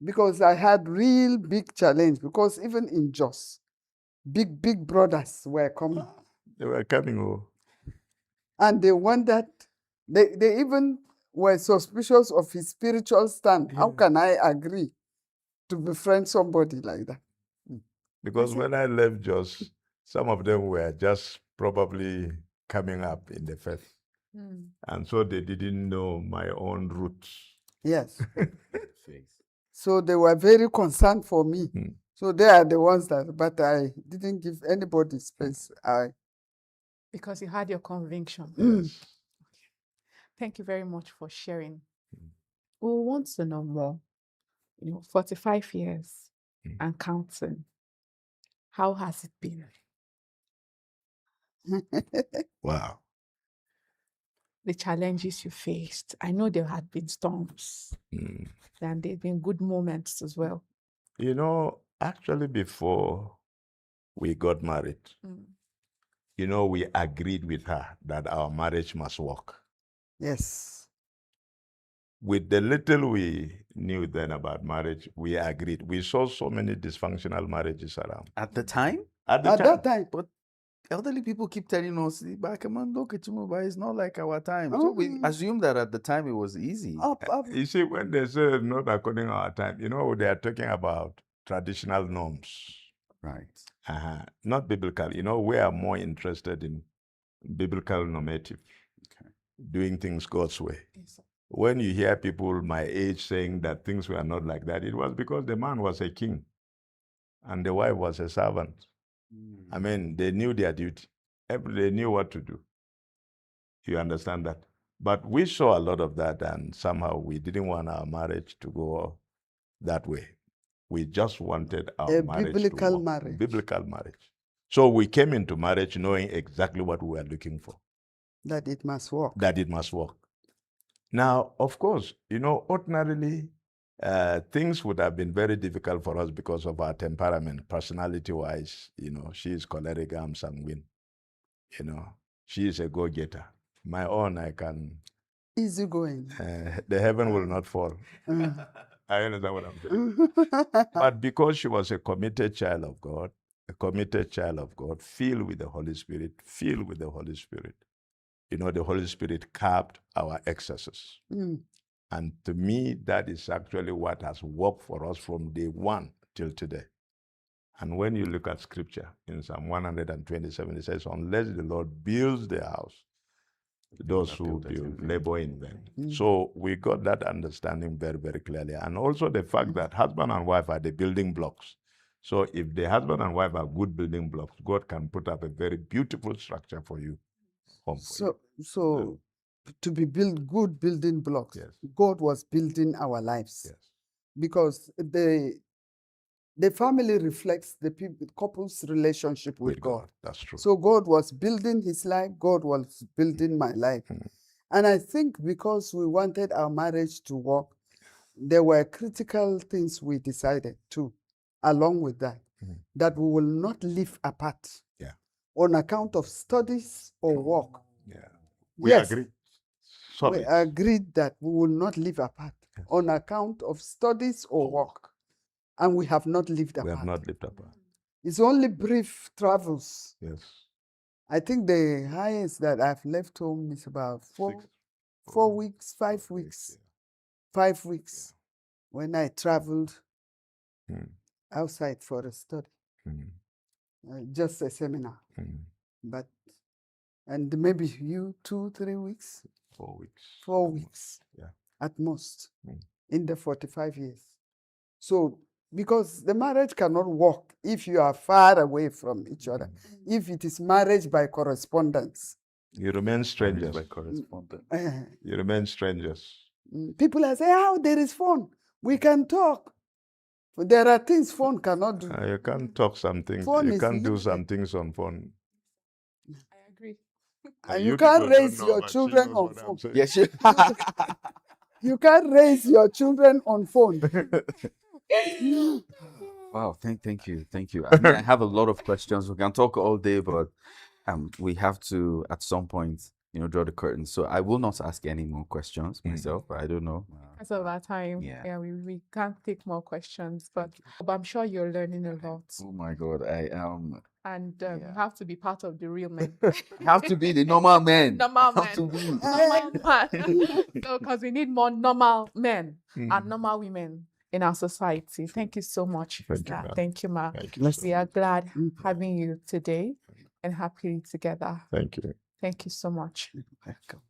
Because I had real big challenge, because even in Jos, big brothers were coming. They were coming. And they wondered, they even were suspicious of his spiritual stand. How can I agree to befriend somebody like that? Because when I left Jos, some of them were just probably coming up in the faith. And so they didn't know my own roots. Yes. So they were very concerned for me. So they are the ones but I didn't give anybody space. Because you had your conviction. Yes. Thank you very much for sharing. We want to know more. 45 years and counting. How has it been? Wow. The challenges you faced. I know there had been storms. And there have been good moments as well. Actually, before we got married, we agreed with her that our marriage must work. Yes. With the little we knew then about marriage, we agreed. We saw so many dysfunctional marriages around. At the time? At that time. But elderly people keep telling us, it's not like our time. So we assume that at the time it was easy. Up. You see, when they say not according to our time, they are talking about traditional norms. Right. Not biblical. You know, we are more interested in biblical normative, doing things God's way. Yes, sir. When you hear people my age saying that things were not like that, it was because the man was a king and the wife was a servant. I mean, they knew their duty. They knew what to do. You understand that? But we saw a lot of that, and somehow we didn't want our marriage to go that way. We just wanted our marriage biblical to work. marriage. Biblical marriage. So we came into marriage knowing exactly what we were looking for. That it must work. That it must work. Now, of course, you know, ordinarily, things would have been very difficult for us because of our temperament, personality-wise. You know, she is choleric, I'm sanguine. You know, she is a go-getter. My own, I can... Easy going. the heaven will not fall. I understand what I'm saying. But because she was a committed child of God, filled with the Holy Spirit, you know, the Holy Spirit curbed our excesses. And to me, that is actually what has worked for us from day one till today. And when you look at scripture in Psalm 127, it says, unless the Lord builds the house, those who build labor in vain. So we got that understanding very, very clearly. And also the fact that husband and wife are the building blocks. So if the husband and wife are good building blocks, God can put up a very beautiful structure for you. So to be good building blocks, yes. God was building our lives. Yes. Because the family reflects the couple's relationship with God. That's true. So God was building his life, God was building my life. And I think because we wanted our marriage to work, there were critical things we decided too, along with that, that we will not live apart on account of studies or work. We agreed. We agreed that we will not live apart on account of studies or work. And we have not lived apart. We have not lived apart. It's only brief travels. Yes. I think the highest that I've left home is about 4 weeks, 5 weeks. 5 weeks when I traveled outside for a study. Just a seminar. But, and maybe you 2-3 weeks? 4 weeks. 4 weeks. At most. In the 45 years. So, because the marriage cannot work if you are far away from each other. If it is marriage by correspondence. You remain strangers. By correspondence. You remain strangers. People are saying, oh, there is phone. We can talk. There are things phone cannot do. You can't talk something. You can't do some things on phone. I agree. And you can't raise your children on phone. Yes, you can't raise your children on phone. Wow, thank you. I mean, I have a lot of questions. We can talk all day, but we have to, at some point, you know, draw the curtain. So I will not ask any more questions myself. I don't know. Because of our time, we can't take more questions, but I'm sure you're learning a lot. Oh my God, I am. And you have to be part of the real men. Have to be the normal men. Normal men. Have to be. Normal man. So, because we need more normal men and normal women in our society. Thank you so much. Thank you, Ma. We are glad having you today and happy together. Thank you. Thank you so much. Welcome.